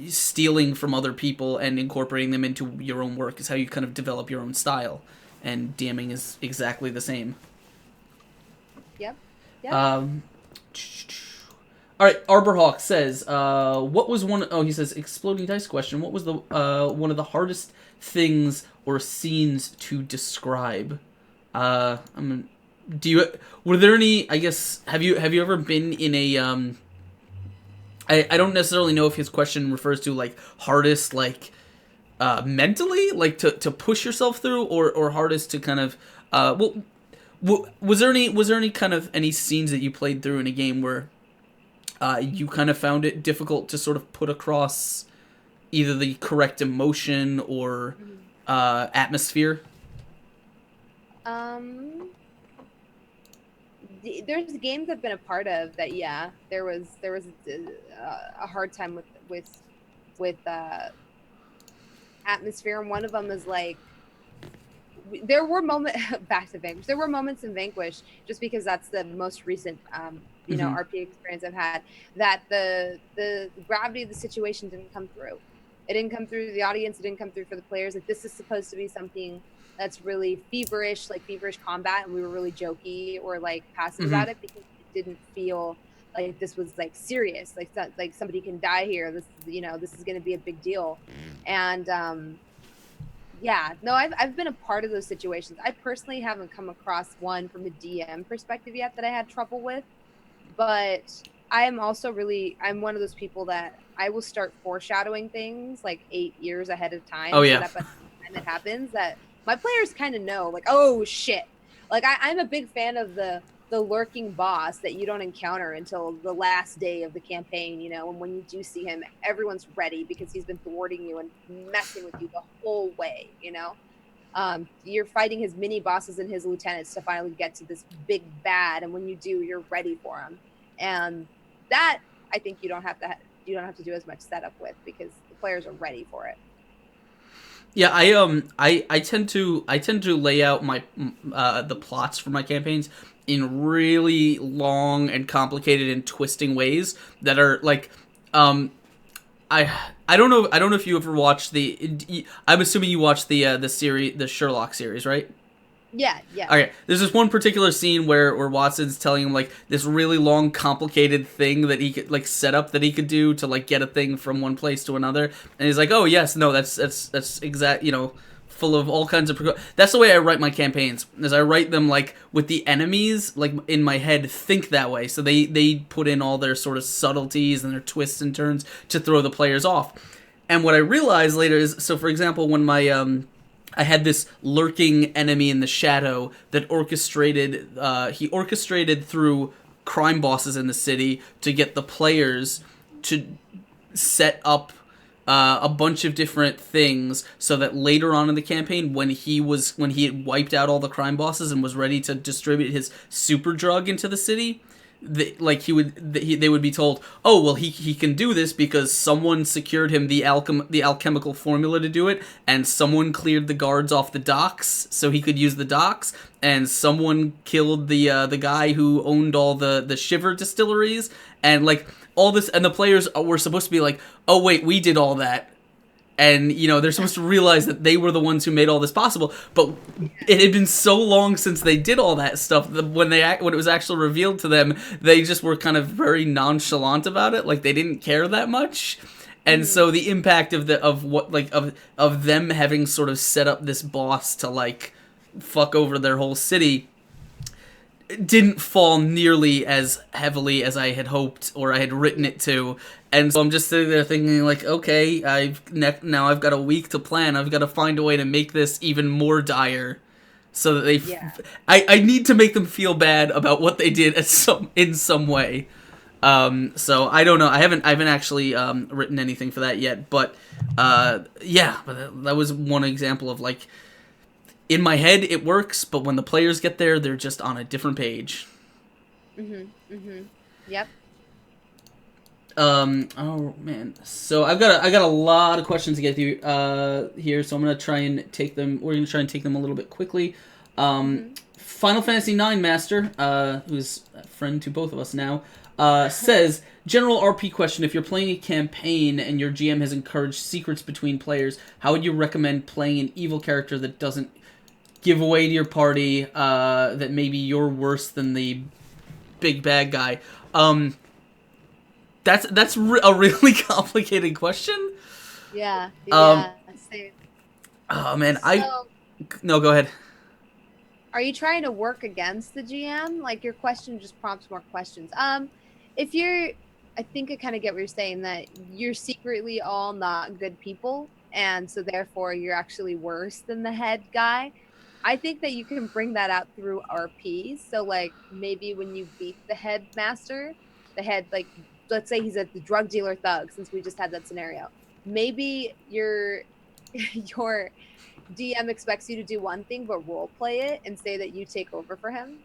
stealing from other people and incorporating them into your own work is how you kind of develop your own style. And DMing is exactly the same. Yep. All right, Arborhawk says, what was he says, exploding dice question. What was the one of the hardest things or scenes to describe? Were there any, I guess, have you ever been in a, I don't necessarily know if his question refers to, like, hardest, like, mentally, like to push yourself through, or hardest to kind of well, was there any kind of any scenes that you played through in a game where you kind of found it difficult to sort of put across either the correct emotion or Mhm. atmosphere? Um, there's games I've been a part of that, yeah, there was a hard time with atmosphere, and one of them is like there were moments back to Vanquish. There were moments in Vanquish, just because that's the most recent, Mm-hmm. RP experience I've had. That the gravity of the situation didn't come through. It didn't come through the audience. It didn't come through for the players. Like, this is supposed to be something that's really feverish, like feverish combat, and we were really jokey or like passive Mm-hmm. about it because it didn't feel like this was like serious. Like somebody can die here. This is going to be a big deal, and yeah, no, I've been a part of those situations. I personally haven't come across one from a DM perspective yet that I had trouble with, but I'm one of those people that I will start foreshadowing things like 8 years ahead of Oh time, so yeah. that by the time it happens, that my players kind of know, like, oh shit. Like, I'm a big fan of the lurking boss that you don't encounter until the last day of the campaign, and when you do see him, everyone's ready because he's been thwarting you and messing with you the whole way. You're fighting his mini bosses and his lieutenants to finally get to this big bad, and when you do, you're ready for him. And that, I think, you don't have to do as much setup with, because the players are ready for it. Yeah, I tend to lay out my the plots for my campaigns in really long and complicated and twisting ways that are like um I don't know if you ever watched the I'm assuming you watched the series, the Sherlock series, right? Yeah, yeah. Okay, there's this one particular scene where Watson's telling him like this really long, complicated thing that he could like set up that he could do to like get a thing from one place to another, and he's like, "Oh yes, no, that's exact, full of all kinds of." That's the way I write my campaigns. Is I write them like with the enemies like in my head think that way, so they put in all their sort of subtleties and their twists and turns to throw the players off. And what I realized later is, so for example, when my I had this lurking enemy in the shadow that orchestrated. He orchestrated through crime bosses in the city to get the players to set up a bunch of different things so that later on in the campaign, when he had wiped out all the crime bosses and was ready to distribute his super drug into the city, they would be told, oh well, he can do this because someone secured him the alchemical formula to do it, and someone cleared the guards off the docks so he could use the docks, and someone killed the guy who owned all the shiver distilleries, and like all this, and the players were supposed to be like, oh wait, we did all that, and they're supposed to realize that they were the ones who made all this possible, but it had been so long since they did all that stuff that when it was actually revealed to them, they just were kind of very nonchalant about it, like they didn't care that much. And Hmm. so the impact of them having sort of set up this boss to like fuck over their whole city didn't fall nearly as heavily as I had hoped or I had written it to. And so I'm just sitting there thinking, like, okay, now I've got a week to plan. I've got to find a way to make this even more dire, so that Yeah. I need to make them feel bad about what they did in some way. So I don't know. I haven't actually written anything for that yet. But yeah, but that was one example of like, in my head it works, but when the players get there, they're just on a different page. Mhm. Mhm. Yep. Oh man. So I got a lot of questions to get through here, so I'm gonna try and take them. We're gonna try and take them a little bit quickly. Mhm. Final Fantasy IX Master, who's a friend to both of us now, says, general RP question: if you're playing a campaign and your GM has encouraged secrets between players, how would you recommend playing an evil character that doesn't give away to your party that maybe you're worse than the big bad guy? Um, a really complicated question. Yeah. Um, Yeah. Same. oh man, I So, no, go ahead. are you trying to work against the GM? Like, your question just prompts more questions. If you're, I think I kind of get what you're saying, that you're secretly all not good people, and so therefore you're actually worse than the head guy. I think that you can bring that out through RPs. So like maybe when you beat the headmaster, the head, like let's say he's a drug dealer thug, since we just had that scenario. Maybe your your DM expects you to do one thing but role play it and say that you take over for him.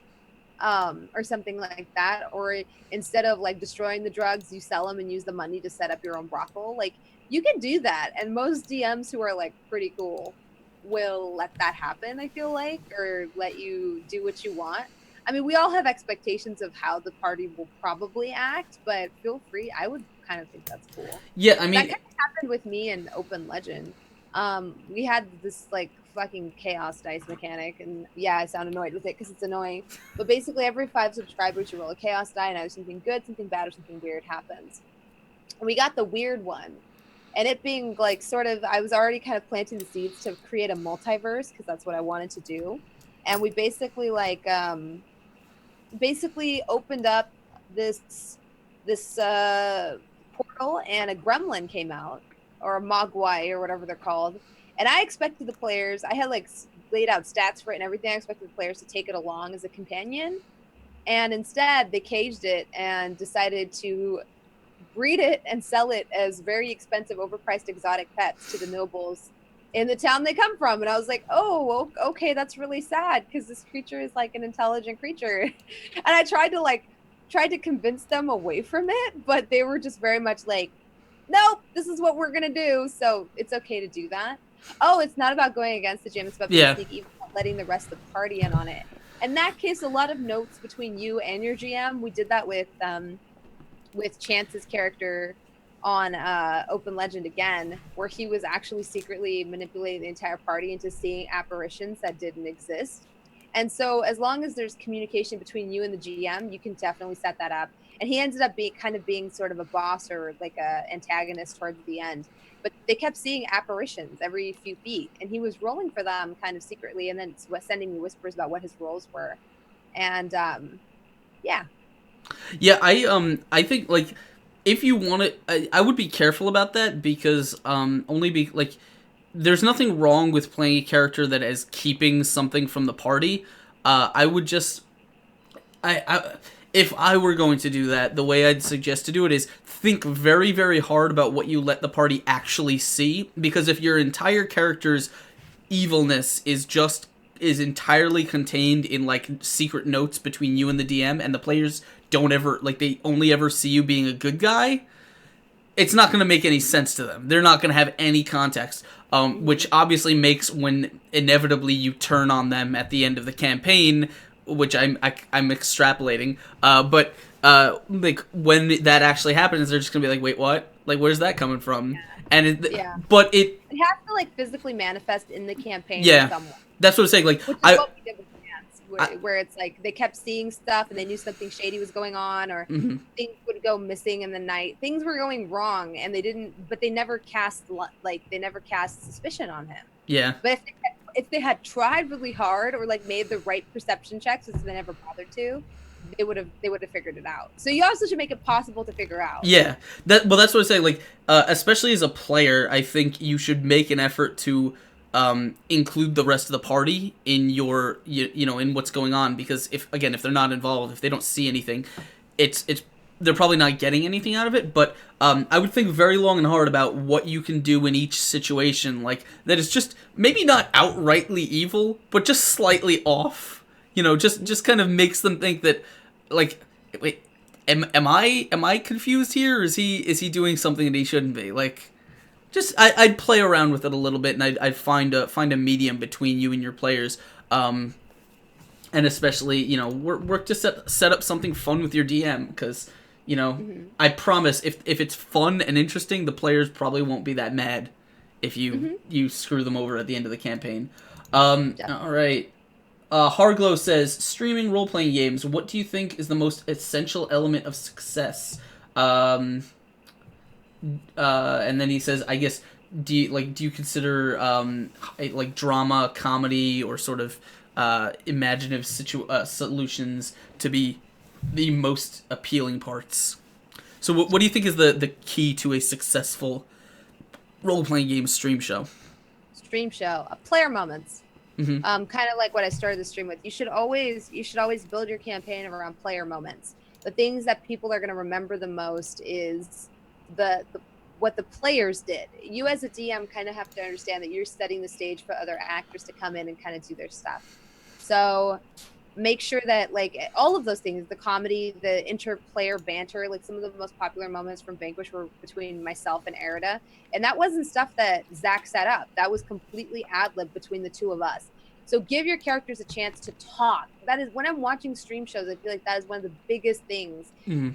Or something like that. Or instead of like destroying the drugs, you sell them and use the money to set up your own brothel. Like you can do that, and most DMs who are like pretty cool will let that happen. I feel like, or let you do what you want. I mean, we all have expectations of how the party will probably act, but feel free. I would kind of think that's cool. Yeah, I That mean, kind of happened with me in Open Legend. We had this like fucking chaos dice mechanic, and yeah, I sound annoyed with it because it's annoying. But basically, every 5 subscribers, you roll a chaos die, and either something good, something bad, or something weird happens. And we got the weird one, and it being like sort of, I was already kind of planting the seeds to create a multiverse because that's what I wanted to do. And we basically like basically opened up this portal, and a gremlin came out, or a mogwai or whatever they're called. And I expected the players, I had like laid out stats for it and everything. I expected the players to take it along as a companion, and instead they caged it and decided to breed it and sell it as very expensive, overpriced exotic pets to the nobles in the town they come from. And I was like, oh, okay, that's really sad because this creature is like an intelligent creature. And I tried to convince them away from it, but they were just very much like, nope, this is what we're gonna do. So it's okay to do that. Oh, it's not about going against the gym, it's about being yeah. sneaky, letting the rest of the party in on it. In that case, a lot of notes between you and your GM. We did that with Chance's character on Open Legend again, where he was actually secretly manipulating the entire party into seeing apparitions that didn't exist. And so as long as there's communication between you and the GM, you can definitely set that up. And he ended up being sort of a boss or like a antagonist towards the end. But they kept seeing apparitions every few feet, and he was rolling for them kind of secretly, and then sending me whispers about what his roles were. And yeah. Yeah, I think like if you want to, I would be careful about that because only be like there's nothing wrong with playing a character that is keeping something from the party. I would just I if I were going to do that, the way I'd suggest to do it is think very, very hard about what you let the party actually see, because if your entire character's evilness is entirely contained in like secret notes between you and the DM, and the players don't ever like they only ever see you being a good guy, it's not going to make any sense to them. They're not going to have any context, which obviously makes when inevitably you turn on them at the end of the campaign, which I'm extrapolating, but like when that actually happens, they're just gonna be like, wait, what? Like, where's that coming from? Yeah. And Yeah. but it has to like physically manifest in the campaign. Yeah. Somewhere. That's what I'm saying. Like, Which is what we did with Chance, where it's like they kept seeing stuff and they knew something shady was going on, or things would go missing in the night. Things were going wrong, and they never cast suspicion on him. Yeah. But if they had tried really hard or like made the right perception checks, which they never bothered to, they would have figured it out. So you also should make it possible to figure out. Yeah. That's what I'm saying. Like, especially as a player, I think you should make an effort to include the rest of the party in your you know in what's going on, because if they're not involved, if they don't see anything, it's they're probably not getting anything out of it. But I would think very long and hard about what you can do in each situation, like that is just maybe not outrightly evil, but just slightly off. You know, just kind of makes them think that, like, wait, am I confused here? Or is he doing something that he shouldn't be? Like, just I'd play around with it a little bit, and I'd find a medium between you and your players. And especially, you know, work to set up something fun with your DM, because, you know, I promise if it's fun and interesting, the players probably won't be that mad if you screw them over at the end of the campaign. All right. Harglow says, streaming role-playing games, what do you think is the most essential element of success? And then he says, I guess, do you consider like drama, comedy, or sort of imaginative solutions to be the most appealing parts? So what do you think is the key to a successful role-playing game stream show. Stream show, player moments. Mm-hmm. Kind of like what I started the stream with. You should always build your campaign around player moments. The things that people are going to remember the most is the what the players did. You as a DM kind of have to understand that you're setting the stage for other actors to come in and kind of do their stuff. So make sure that like all of those things, the comedy, the interplayer banter, like some of the most popular moments from Vanquish were between myself and Erida. And that wasn't stuff that Zach set up. That was completely ad-lib between the two of us. So give your characters a chance to talk. That is, when I'm watching stream shows, I feel like that is one of the biggest things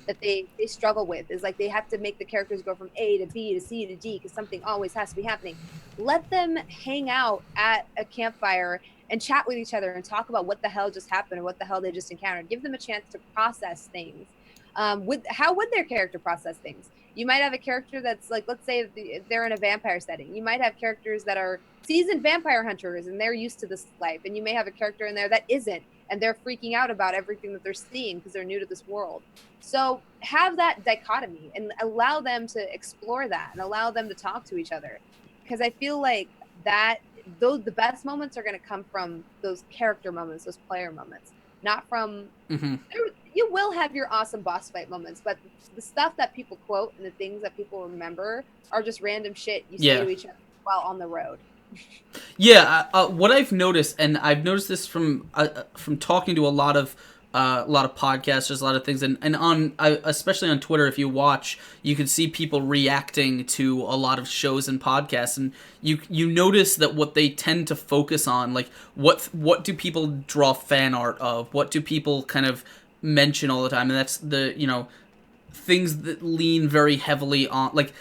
that they struggle with, is like they have to make the characters go from A to B to C to D because something always has to be happening. Let them hang out at a campfire and chat with each other and talk about what the hell just happened or what the hell they just encountered. Give them a chance to process things. How would their character process things? You might have a character that's like, let's say they're in a vampire setting. You might have characters that are seasoned vampire hunters and they're used to this life. And you may have a character in there that isn't, and they're freaking out about everything that they're seeing because they're new to this world. So have that dichotomy and allow them to explore that and allow them to talk to each other. Because I feel like that the best moments are going to come from those character moments, those player moments, not from you will have your awesome boss fight moments, but the stuff that people quote and the things that people remember are just random shit you say to each other while on the road. What I've noticed, and I've noticed this from talking to a lot of podcasters, a lot of things, and on especially on Twitter, if you watch, you can see people reacting to a lot of shows and podcasts, and you notice that what they tend to focus on, like what do people draw fan art of, what do people kind of mention all the time, and that's the things that lean very heavily on, like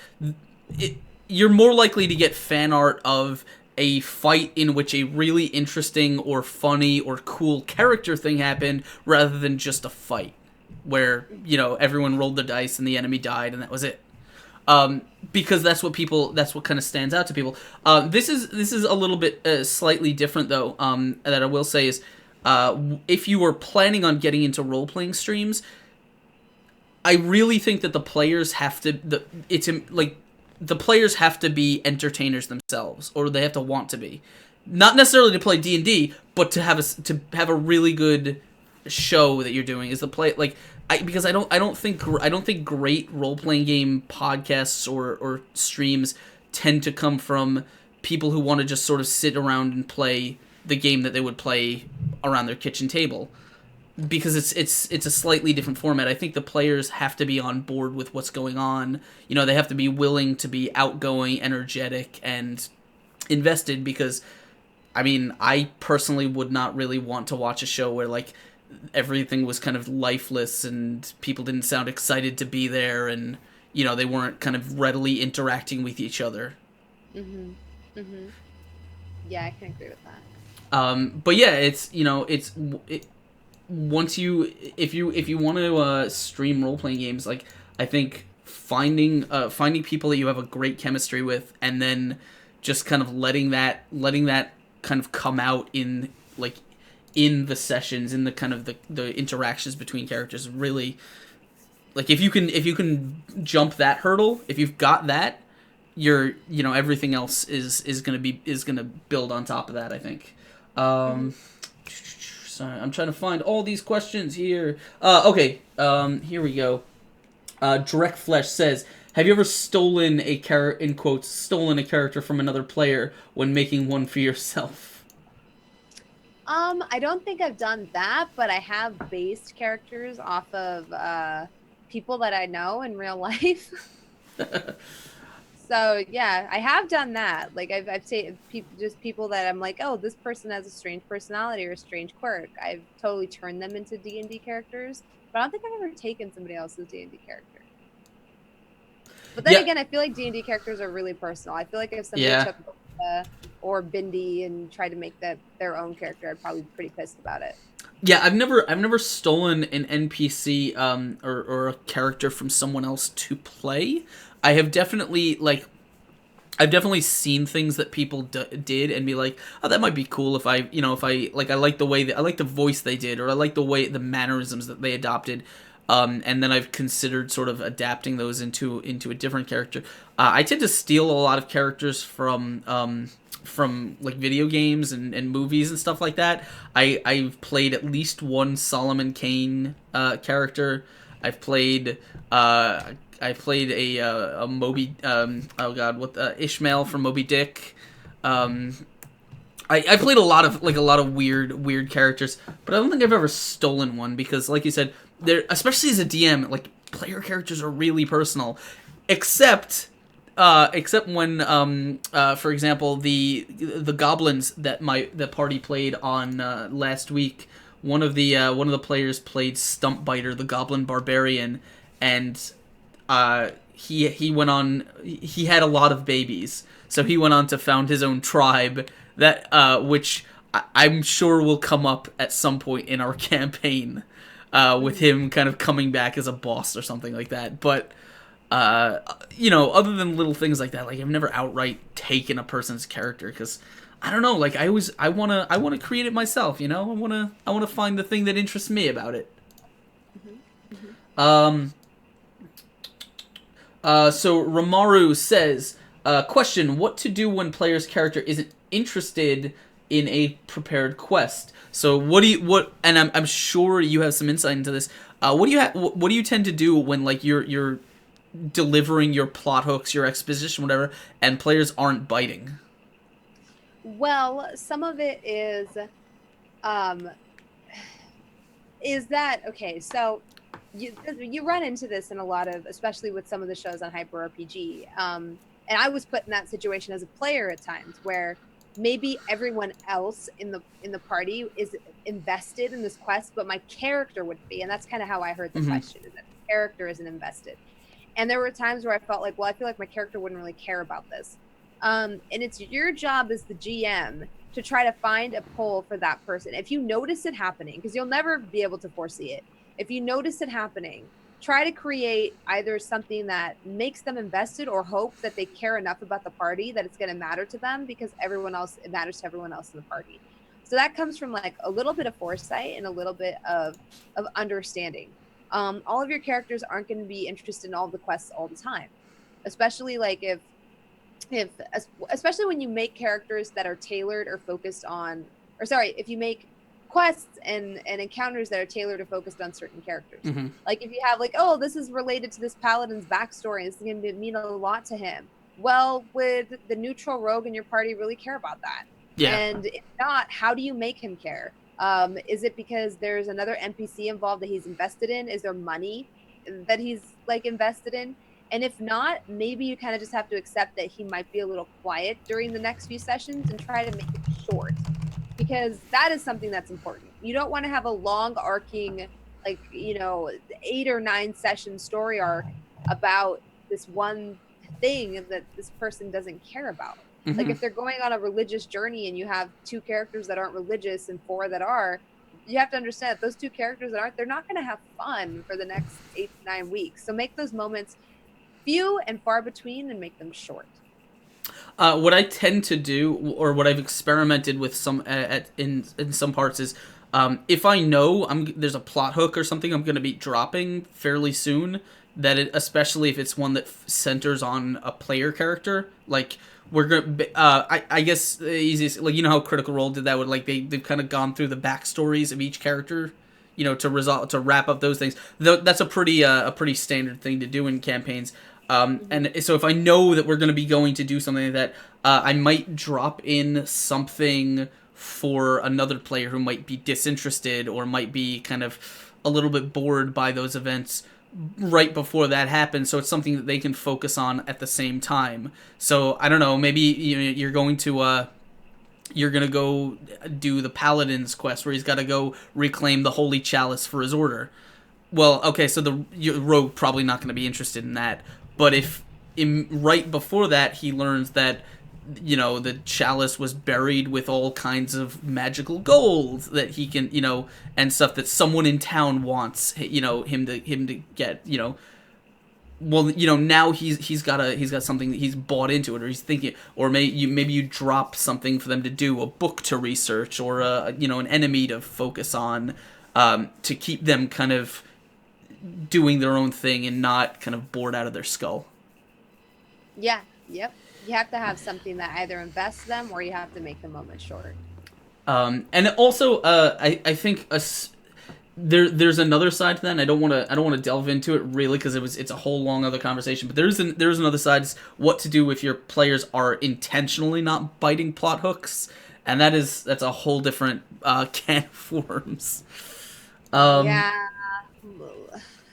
you're more likely to get fan art of a fight in which a really interesting or funny or cool character thing happened rather than just a fight where, everyone rolled the dice and the enemy died and that was it. Because that's what kind of stands out to people. This is a little bit slightly different though, that I will say is, if you were planning on getting into role-playing streams, I really think that the players have to, the players have to be entertainers themselves, or they have to want to be. Not necessarily to play D&D, but to have a really good show that you're doing is the play. Like, because I don't think great role-playing game podcasts or streams tend to come from people who want to just sort of sit around and play the game that they would play around their kitchen table. Because it's a slightly different format. I think the players have to be on board with what's going on. They have to be willing to be outgoing, energetic, and invested. Because, I personally would not really want to watch a show where like everything was kind of lifeless and people didn't sound excited to be there, and they weren't kind of readily interacting with each other. Yeah, I can agree with that. But yeah, once if you want to stream role-playing games, like I think finding people that you have a great chemistry with, and then just kind of letting that kind of come out in the sessions, in the kind of the interactions between characters, really, like if you can jump that hurdle, if you've got that, everything else is gonna build on top of that, I think. Sorry, I'm trying to find all these questions here. Okay, here we go. Direct Flesh says, have you ever stolen a character from another player when making one for yourself? I don't think I've done that, but I have based characters off of people that I know in real life. So yeah, I have done that. Like I've taken people that I'm like, oh, this person has a strange personality or a strange quirk. I've totally turned them into D&D characters, but I don't think I've ever taken somebody else's D&D character. But then again, I feel like D&D characters are really personal. I feel like if somebody took or Bindi and tried to make their own character, I'd probably be pretty pissed about it. Yeah, I've never stolen an NPC or a character from someone else to play. I have definitely I've definitely seen things that people did and be like, oh, that might be cool if I like the way I like the voice they did, or I like the mannerisms that they adopted. And then I've considered sort of adapting those into a different character. I tend to steal a lot of characters from like video games and movies and stuff like that. I've played at least one Solomon Kane character. I've played a Moby oh god, what Ishmael from Moby Dick. I played a lot of weird characters, but I don't think I've ever stolen one because, like you said, there, especially as a DM, like player characters are really personal, except when for example the goblins that the party played on last week. One of the players played Stumpbiter, the Goblin Barbarian, and he went on. He had a lot of babies, so he went on to found his own tribe that which I'm sure will come up at some point in our campaign, with him kind of coming back as a boss or something like that. But other than little things like that, like I've never outright taken a person's character because I don't know. Like I wanna create it myself. I wanna find the thing that interests me about it. So Ramaru says, question: what to do when player's character isn't interested in a prepared quest? So and I'm sure you have some insight into this. What do you tend to do when like you're delivering your plot hooks, your exposition, whatever, and players aren't biting? Well, some of it is that okay? So you run into this in a lot of, especially with some of the shows on Hyper RPG. And I was put in that situation as a player at times where maybe everyone else in the party is invested in this quest, but my character wouldn't be, and that's kind of how I heard the question: is that the character isn't invested. And there were times where I felt like, well, I feel like my character wouldn't really care about this. And it's your job as the GM to try to find a pull for that person. If you notice it happening, because you'll never be able to foresee it. If you notice it happening, try to create either something that makes them invested or hope that they care enough about the party that it's going to matter to them because it matters to everyone else in the party. So that comes from like a little bit of foresight and a little bit of understanding. All of your characters aren't going to be interested in all the quests all the time, especially like especially when you make characters that are tailored or focused on, or sorry, if you make quests and encounters that are tailored or focused on certain characters. Like if you have like, oh, this is related to this paladin's backstory, it's going to mean a lot to him. Well, would the neutral rogue in your party really care about that? Yeah. And if not, how do you make him care? Is it because there's another NPC involved that he's invested in? Is there money that he's like invested in? And if not, maybe you kind of just have to accept that he might be a little quiet during the next few sessions and try to make it short, because that is something that's important. You don't want to have a long arcing, like, 8 or 9 session story arc about this one thing that this person doesn't care about. Like if they're going on a religious journey and you have 2 characters that aren't religious and 4 that are, you have to understand that those 2 characters that aren't, they're not going to have fun for the next 8 to 9 weeks. So make those moments few and far between and make them short. What I tend to do, or what I've experimented with in some parts, is if I know there's a plot hook or something I'm going to be dropping fairly soon, especially if it's one that centers on a player character, like we're gonna. I guess the easiest, like how Critical Role did that with like they've kind of gone through the backstories of each character, to wrap up those things. Though that's a pretty standard thing to do in campaigns. And so if I know that we're going to be going to do something like that, I might drop in something for another player who might be disinterested or might be kind of a little bit bored by those events right before that happens, so it's something that they can focus on at the same time. So I don't know, maybe you're going to go do the Paladin's quest where he's got to go reclaim the Holy Chalice for his order. Well, okay, so the rogue probably not going to be interested in that. But if right before that he learns that the chalice was buried with all kinds of magical gold that he can and stuff that someone in town wants him to get, well, now he's got something that he's bought into it, or he's thinking, or maybe you drop something for them to do, a book to research, or an enemy to focus on, to keep them kind of doing their own thing and not kind of bored out of their skull. Yeah. Yep. You have to have something that either invests them or you have to make the moment short. And also, I think there's another side to that. And I don't want to delve into it really because it's a whole long other conversation. But there's another side. Is what to do if your players are intentionally not biting plot hooks, and that's a whole different can of worms. Yeah.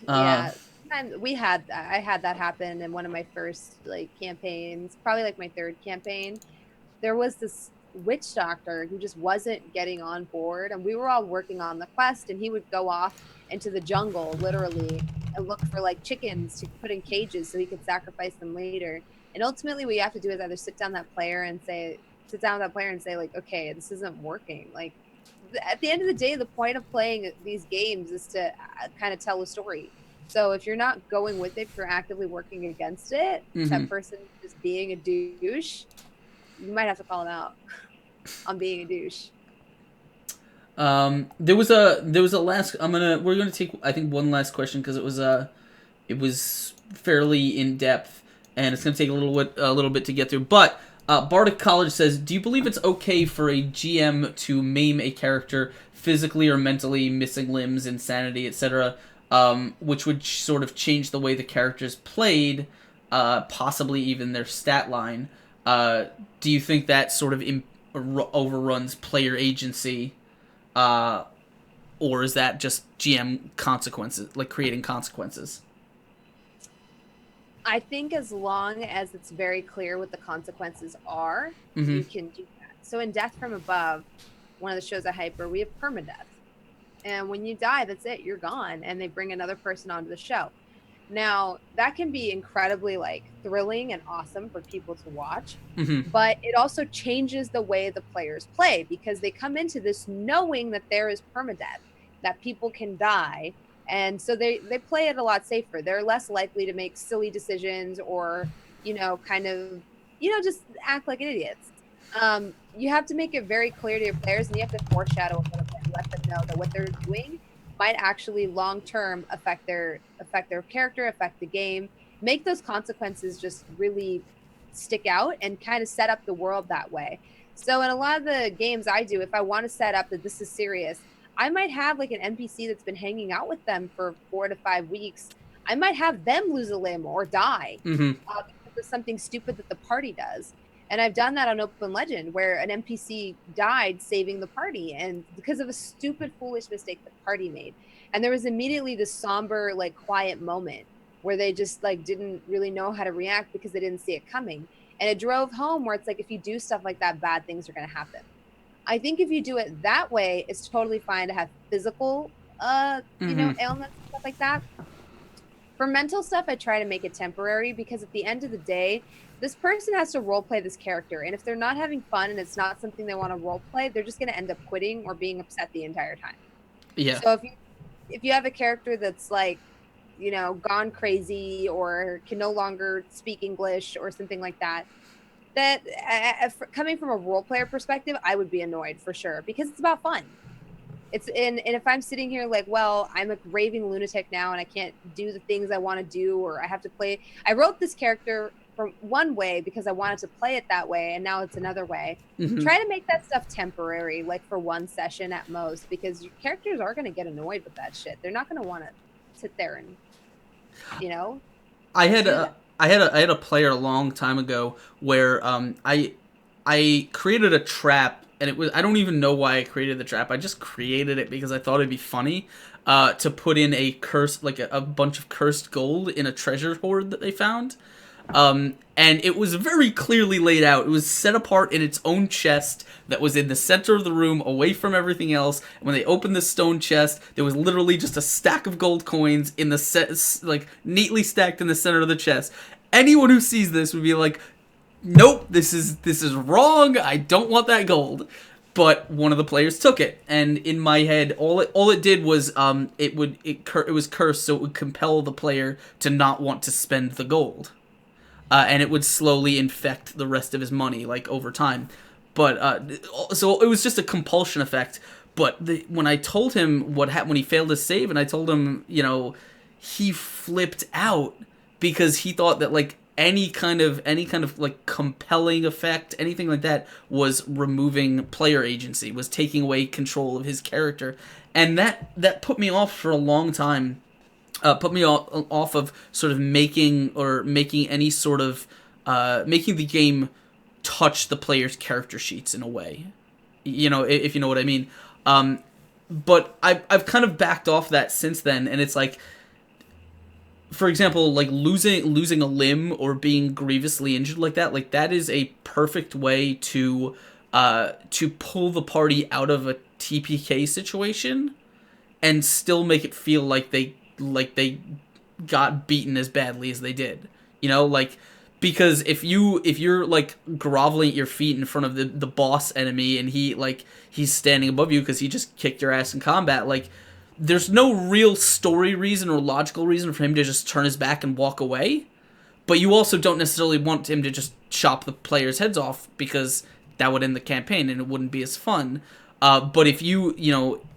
Uh, Yeah. And I had that happen in one of my first like campaigns, probably like my third campaign. There was this witch doctor who just wasn't getting on board, and we were all working on the quest, and he would go off into the jungle literally and look for like chickens to put in cages so he could sacrifice them later. And ultimately what you have to do is either sit down with that player and say like, okay, this isn't working. Like at the end of the day, the point of playing these games is to kind of tell a story. So if you're not going with it, if you're actively working against it, that person just being a douche, you might have to call him out on being a douche. there was a last. We're gonna take I think one last question because it was fairly in depth and it's gonna take a little bit to get through. But Bardic College says, do you believe it's okay for a GM to maim a character physically or mentally, missing limbs, insanity, etc., which would sort of change the way the character's played, possibly even their stat line? Do you think that sort of overruns player agency, or is that just GM consequences, like creating consequences? I think as long as it's very clear what the consequences are, you can do that. So in Death from Above, one of the shows at Hyper, we have permadeath. And when you die, that's it, you're gone. And they bring another person onto the show. Now, that can be incredibly like thrilling and awesome for people to watch, but it also changes the way the players play because they come into this knowing that there is permadeath, that people can die. And so they play it a lot safer. They're less likely to make silly decisions or, kind of, just act like idiots. You have to make it very clear to your players, and you have to foreshadow a little bit and let them know that what they're doing might actually long term affect their character, affect the game, make those consequences just really stick out and kind of set up the world that way. So in a lot of the games I do, if I want to set up that this is serious, I might have like an NPC that's been hanging out with them for 4 to 5 weeks. I might have them lose a limb or die because of something stupid that the party does. And I've done that on Open Legend where an NPC died saving the party and because of a stupid, foolish mistake the party made. And there was immediately this somber, like quiet moment where they just like didn't really know how to react because they didn't see it coming. And it drove home where it's like, if you do stuff like that, bad things are going to happen. I think if you do it that way, it's totally fine to have physical, ailments and stuff like that. For mental stuff, I try to make it temporary because at the end of the day, this person has to role play this character. And if they're not having fun and it's not something they want to role play, they're just going to end up quitting or being upset the entire time. Yeah. So if you have a character that's like, gone crazy or can no longer speak English or something like that, coming from a role player perspective, I would be annoyed for sure because it's about fun. And if I'm sitting here like, well, I'm a raving lunatic now and I can't do the things I want to do, or I have to play. I wrote this character from one way because I wanted to play it that way, and now it's another way. Try to make that stuff temporary, like for one session at most, because your characters are going to get annoyed with that shit. They're not going to want to sit there and, I had a player a long time ago where I created a trap, and I don't even know why I created the trap. I just created it because I thought it'd be funny to put in a curse, like a bunch of cursed gold in a treasure hoard that they found. And it was very clearly laid out. It was set apart in its own chest that was in the center of the room, away from everything else. And when they opened the stone chest, there was literally just a stack of gold coins in the set, like neatly stacked in the center of the chest. Anyone who sees this would be like, "Nope, this is wrong. I don't want that gold." But one of the players took it, and in my head, all it did was it was cursed, so it would compel the player to not want to spend the gold. And it would slowly infect the rest of his money, like, over time. But, so it was just a compulsion effect. But when I told him what happened when he failed his save, and I told him, he flipped out because he thought that like any kind of like compelling effect, anything like that, was removing player agency, was taking away control of his character, and that put me off for a long time. Put me off of sort of making any sort of making the game touch the player's character sheets in a way, if you know what I mean. But I've kind of backed off that since then, and it's like, for example, like losing a limb or being grievously injured like that is a perfect way to pull the party out of a TPK situation and still make it feel like they got beaten as badly as they did. Like, because if you're like groveling at your feet in front of the boss enemy, and he's standing above you because he just kicked your ass in combat, like, there's no real story reason or logical reason for him to just turn his back and walk away. But you also don't necessarily want him to just chop the players' heads off, because that would end the campaign and it wouldn't be as fun. But if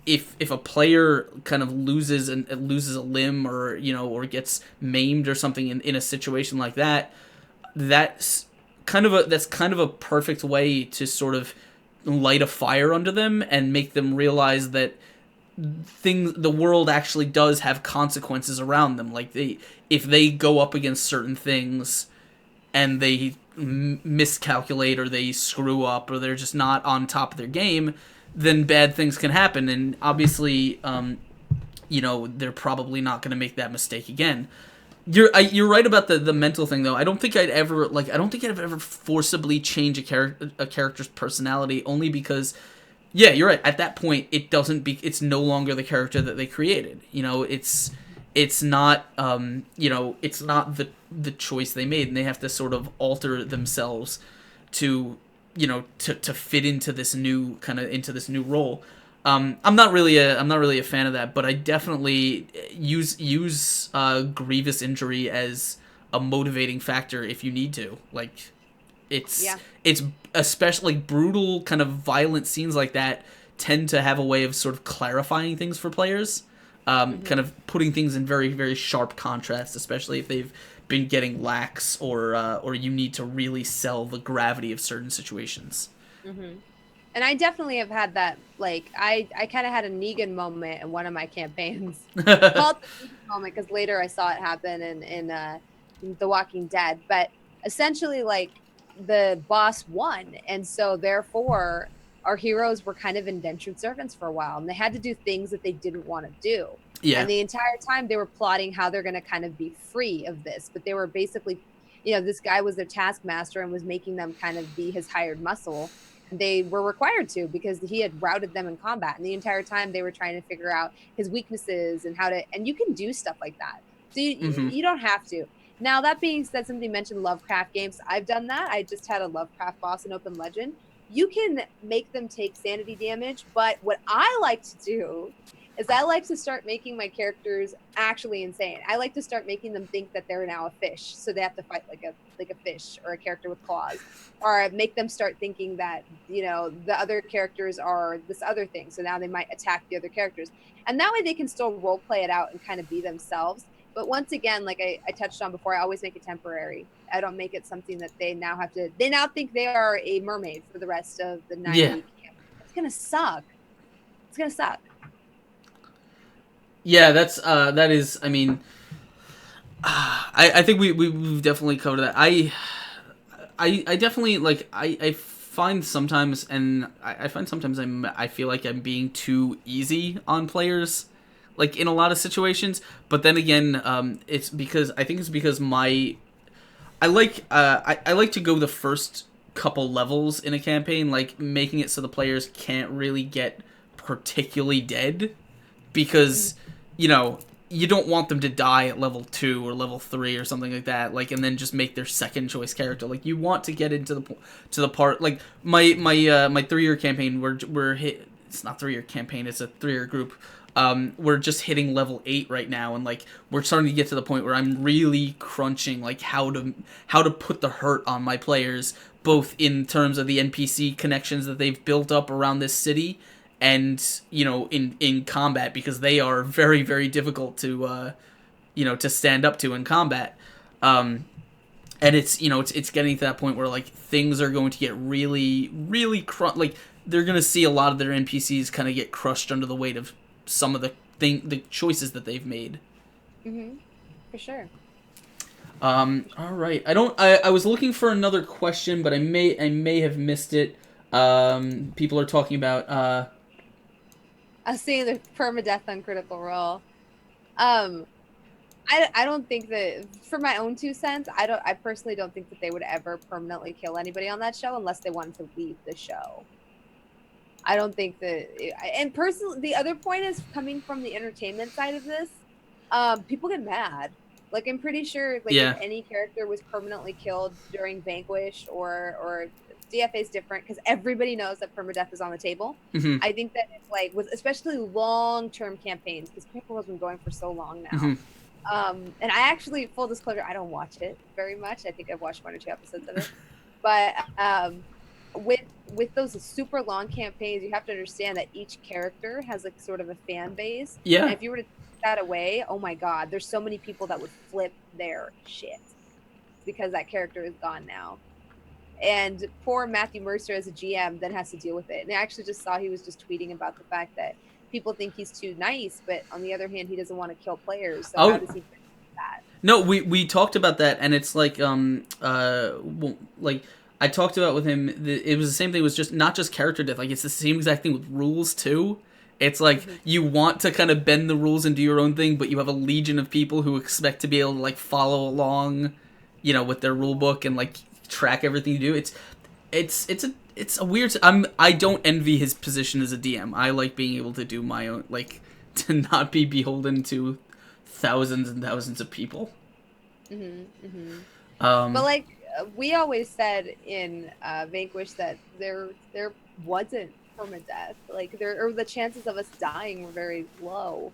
if a player kind of loses a limb, or gets maimed or something in a situation like that, that's kind of a perfect way to sort of light a fire under them and make them realize that the world actually does have consequences around them. Like, if they go up against certain things and they miscalculate, or they screw up, or they're just not on top of their game, then bad things can happen. And obviously, they're probably not going to make that mistake again. You're right about the mental thing, though. I don't think I'd ever forcibly change a character's personality, only because, yeah, you're right. At that point, it's no longer the character that they created. It's not it's not the choice they made, and they have to sort of alter themselves to to fit into this new role. I'm not really a fan of that, but I definitely use grievous injury as a motivating factor if you need to. Like, it's especially brutal, kind of violent scenes like that tend to have a way of sort of clarifying things for players, kind of putting things in very, very sharp contrast, especially if they've been getting lax, or you need to really sell the gravity of certain situations. Mm-hmm. And I definitely have had that. Like, I kind of had a Negan moment in one of my campaigns. Called the Negan moment because later I saw it happen in The Walking Dead. But essentially, like, the boss won, and so therefore our heroes were kind of indentured servants for a while, and they had to do things that they didn't want to do. Yeah. And the entire time they were plotting how they're going to kind of be free of this, but they were basically, this guy was their taskmaster and was making them kind of be his hired muscle. They were required to, because he had routed them in combat, and the entire time they were trying to figure out his weaknesses and and you can do stuff like that. So you don't have to. Now, that being said, somebody mentioned Lovecraft games. I've done that. I just had a Lovecraft boss in Open Legend. You can make them take sanity damage, but what I like to do is I like to start making my characters actually insane. I like to start making them think that they're now a fish, so they have to fight like a fish, or a character with claws, or make them start thinking that the other characters are this other thing, so now they might attack the other characters, and that way they can still role play it out and kind of be themselves. But once again, like I touched on before, I always make it temporary. I don't make it something that they now think they are a mermaid for the rest of the 9-week camp. It's gonna suck. It's gonna suck. Yeah, that is. I mean, I think we've definitely covered that. I definitely, like, I find sometimes, and I find sometimes I feel like I'm being too easy on players, like, in a lot of situations. But then again, it's because I like to go the first couple levels in a campaign, like making it so the players can't really get particularly dead, because you don't want them to die at level 2 or level 3 or something like that, like, and then just make their second choice character. Like, you want to get into the part, like my 3-year campaign, it's not 3-year campaign, it's a 3-year group. We're just hitting level 8 right now, and like we're starting to get to the point where I'm really crunching like how to put the hurt on my players, both in terms of the NPC connections that they've built up around this city, and in combat, because they are very, very difficult to to stand up to in combat. And it's it's getting to that point where like things are going to get really really like they're going to see a lot of their NPCs kind of get crushed under the weight of some of the choices that they've made. For sure. All right. I was looking for another question, but I may have missed it. People are talking about I was seeing the permadeath on Critical Role. I don't think that, for my own 2 cents, I personally don't think that they would ever permanently kill anybody on that show unless they wanted to leave the show. I don't think that, and personally, the other point is coming from the entertainment side of this. People get mad. Like, I'm pretty sure, like, if any character was permanently killed during Vanquish or DFA is different because everybody knows that permadeath is on the table. I think that it's like, with especially long-term campaigns, because Critical Role's been going for so long now. And I actually, full disclosure, I don't watch it very much. I think I've watched 1 or 2 episodes of it. But with those super long campaigns, you have to understand that each character has like sort of a fan base. Yeah. And if you were to take that away, oh my God, there's so many people that would flip their shit because that character is gone now. And poor Matthew Mercer as a GM then has to deal with it. And I actually just saw he was just tweeting about the fact that people think he's too nice, but on the other hand, he doesn't want to kill players. So how does he fix that? No, we talked about that, and it's like like I talked about with him. It was the same thing. It was just not just character death. Like it's the same exact thing with rules too. It's like you want to kind of bend the rules and do your own thing, but you have a legion of people who expect to be able to like follow along, with their rule book and like track everything you do. It's a weird. I don't envy his position as a DM. I like being able to do my own, like to not be beholden to thousands and thousands of people. But like we always said in Vanquish that there wasn't permadeath. Like the chances of us dying were very low,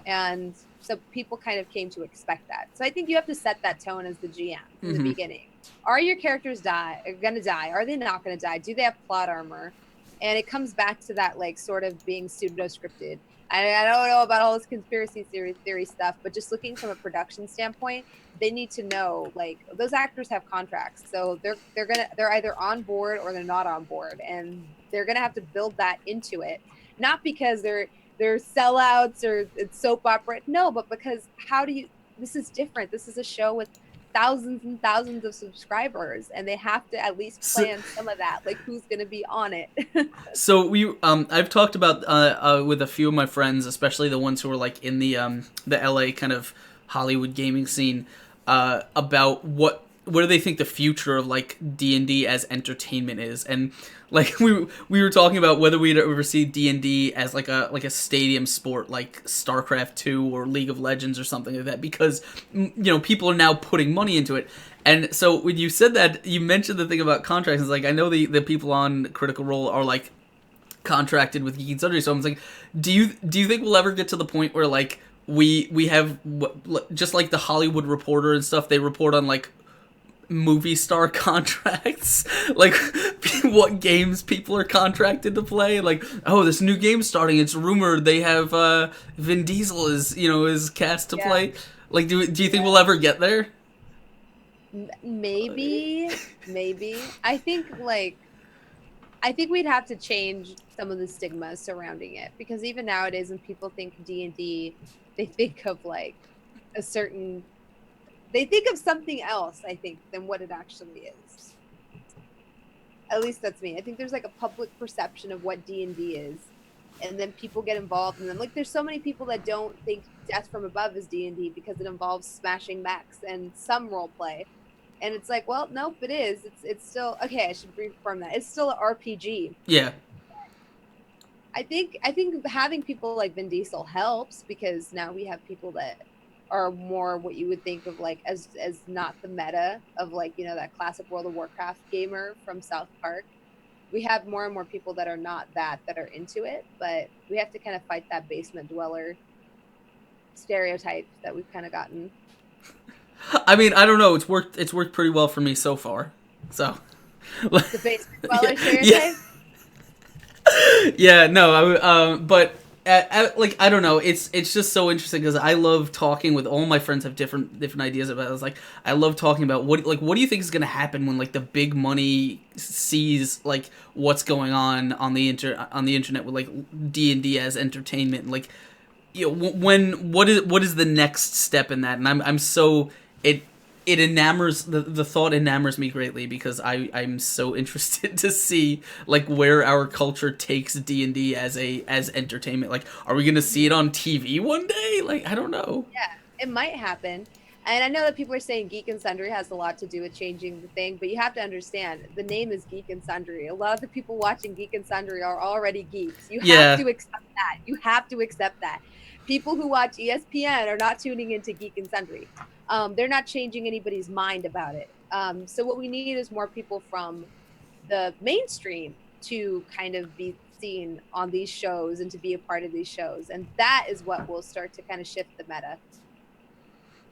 and so people kind of came to expect that. So I think you have to set that tone as the GM from the beginning. Are your characters gonna die? Are they not gonna die? Do they have plot armor? And it comes back to that like sort of being pseudo scripted. I don't know about all this conspiracy theory stuff, but just looking from a production standpoint, they need to know like those actors have contracts, so they're either on board or they're not on board, and they're gonna have to build that into it, not because they're sellouts or it's soap opera, no, but because this is different. This is a show with thousands and thousands of subscribers, and they have to at least plan some of that, like who's going to be on it. So I've talked about with a few of my friends, especially the ones who are like in the LA kind of Hollywood gaming scene, about what do they think the future of like D&D as entertainment is, and like we were talking about whether we'd ever see D&D as like a stadium sport like StarCraft 2 or League of Legends or something like that, because people are now putting money into it. And so when you said that, you mentioned the thing about contracts. It's like I know the people on Critical Role are like contracted with Geek and Sundry, so I'm like, do you think we'll ever get to the point where like we have just like the Hollywood Reporter and stuff, they report on like movie star contracts, like what games people are contracted to play, like, oh, this new game's starting, it's rumored they have Vin Diesel is cast to play. Like, do you think we'll ever get there? Maybe I think we'd have to change some of the stigmas surrounding it, because even nowadays when people think D&D, they think of like they think of something else, I think, than what it actually is. At least that's me. I think there's like a public perception of what D&D is, and then people get involved, and then like there's so many people that don't think Death from Above is D&D because it involves smashing mechs and some role play, and it's like, well, nope, it is. It's still okay. I should reform that. It's still an RPG. Yeah. I think having people like Vin Diesel helps, because now we have people that are more what you would think of like as not the meta of like that classic World of Warcraft gamer from South Park. We have more and more people that are not that are into it, but we have to kind of fight that basement dweller stereotype that we've kind of gotten. I mean, I don't know. It's worked pretty well for me so far. So the basement dweller stereotype. Yeah, no, but like I don't know, it's just so interesting because I love talking with all my friends have different ideas about it. It's like I love talking about what do you think is gonna happen when like the big money sees like what's going on the internet with like D&D as entertainment, like when what is the next step in that, and I'm so it enamors the thought enamors me greatly because I'm so interested to see like where our culture takes D&D as entertainment. Like, are we gonna see it on TV one day? Like, I don't know. Yeah, it might happen. And I know that people are saying Geek and Sundry has a lot to do with changing the thing, but you have to understand the name is Geek and Sundry. A lot of the people watching Geek and Sundry are already geeks. You have to accept that. You have to accept that. People who watch ESPN are not tuning into Geek and Sundry. They're not changing anybody's mind about it. So what we need is more people from the mainstream to kind of be seen on these shows and to be a part of these shows. And that is what will start to kind of shift the meta.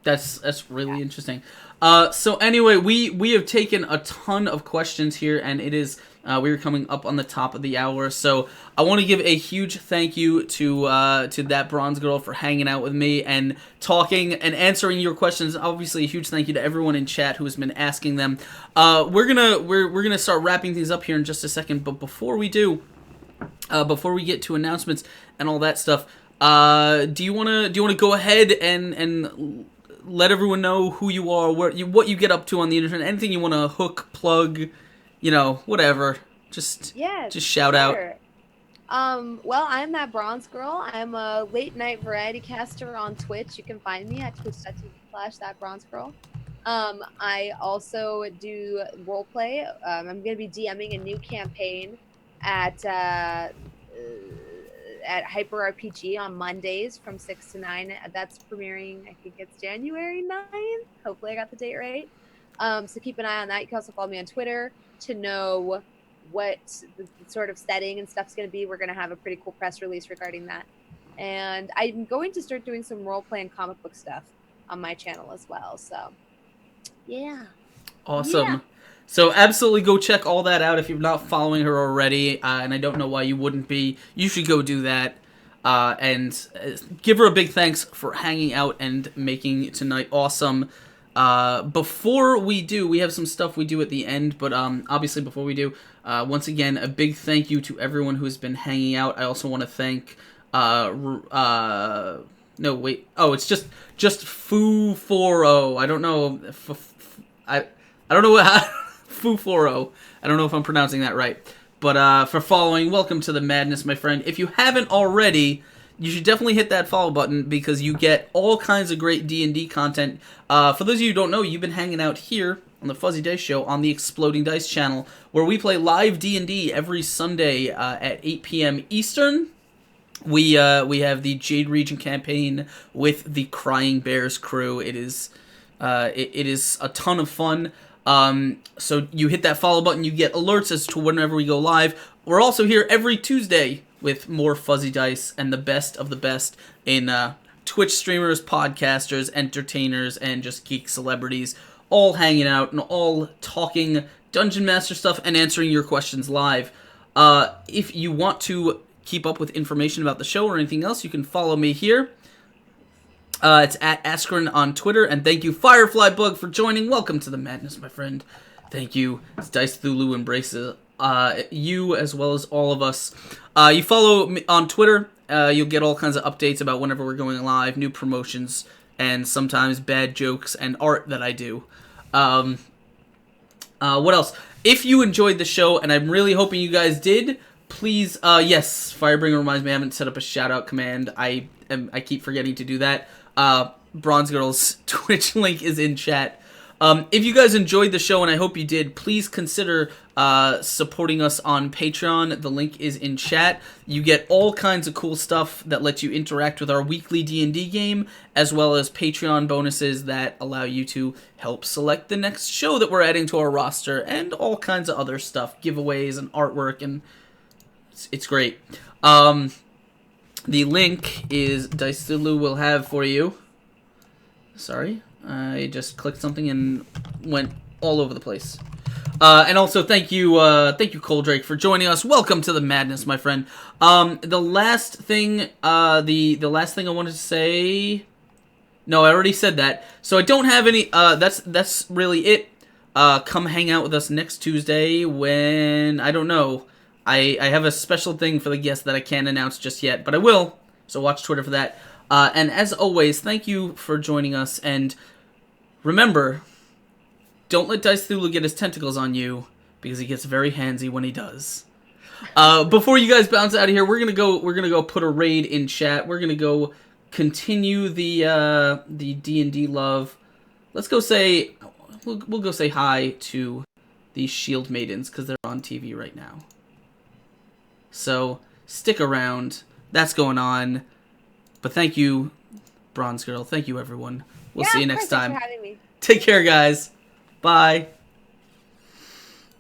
That's really interesting. So anyway, we have taken a ton of questions here, and it is we're coming up on the top of the hour. So I want to give a huge thank you to that Bronze Girl for hanging out with me and talking and answering your questions. Obviously, a huge thank you to everyone in chat who has been asking them. We're gonna start wrapping things up here in just a second, but before we do, before we get to announcements and all that stuff, do you wanna go ahead and let everyone know who you are, what you get up to on the internet, anything you want to hook, plug, whatever. Just shout out. Well, I'm that Bronze Girl. I'm a late night variety caster on Twitch. You can find me at twitch.tv/thatbronzegirl. I also do roleplay. I'm going to be DMing a new campaign at Hyper RPG on Mondays from 6 to 9. That's premiering, I think it's January 9th. Hopefully I got the date right. So keep an eye on that. You can also follow me on Twitter to know what the sort of setting and stuff's going to be. We're going to have a pretty cool press release regarding that. And I'm going to start doing some role-play and comic book stuff on my channel as well. So, yeah. Awesome. Yeah. So absolutely go check all that out if you're not following her already, and I don't know why you wouldn't be. You should go do that, and give her a big thanks for hanging out and making tonight awesome. Before we do, we have some stuff we do at the end, but obviously before we do, once again, a big thank you to everyone who has been hanging out. I also want to thank, no, wait, oh, it's just Foo40. I don't know, I don't know what, Foo40. I don't know if I'm pronouncing that right. But for following, welcome to the madness, my friend. If you haven't already, you should definitely hit that follow button because you get all kinds of great D&D content. For those of you who don't know, you've been hanging out here on the Fuzzy Dice Show on the Exploding Dice channel, where we play live D&D every Sunday at 8 p.m. Eastern. We have the Jade Region campaign with the Crying Bears crew. It is a ton of fun. So you hit that follow button, you get alerts as to whenever we go live. We're also here every Tuesday with more Fuzzy Dice and the best of the best in Twitch streamers, podcasters, entertainers, and just geek celebrities, all hanging out and all talking Dungeon Master stuff and answering your questions live. If you want to keep up with information about the show or anything else, you can follow me here. It's at Askren on Twitter, and thank you, Firefly Bug, for joining. Welcome to the madness, my friend. Thank you. Dice Thulu embraces you as well as all of us. You follow me on Twitter, you'll get all kinds of updates about whenever we're going live, new promotions, and sometimes bad jokes and art that I do. What else? If you enjoyed the show, and I'm really hoping you guys did, please, yes, Firebringer reminds me I haven't set up a shout-out command. I keep forgetting to do that. Bronze Girl's Twitch link is in chat. If you guys enjoyed the show, and I hope you did, please consider supporting us on Patreon. The link is in chat. You get all kinds of cool stuff that lets you interact with our weekly D&D game, as well as Patreon bonuses that allow you to help select the next show that we're adding to our roster, and all kinds of other stuff, giveaways and artwork, and it's great. The link is Dice Zulu will have for you. Sorry, I just clicked something and went all over the place. And also thank you, Coldrake, for joining us. Welcome to the madness, my friend. The last thing, the last thing I wanted to say. No, I already said that. So I don't have any. That's really it. Come hang out with us next Tuesday when I don't know. I have a special thing for the guests that I can't announce just yet, but I will. So watch Twitter for that. And as always, thank you for joining us. And remember, don't let Dice Thulu get his tentacles on you, because he gets very handsy when he does. Before you guys bounce out of here, we're gonna go put a raid in chat. We're gonna go continue the D&D love. Let's go say we'll go say hi to these shield maidens because they're on TV right now. So stick around. That's going on. But thank you, Bronze Girl. Thank you, everyone. We'll see you next time. Thanks for having me. Take care, guys. Bye.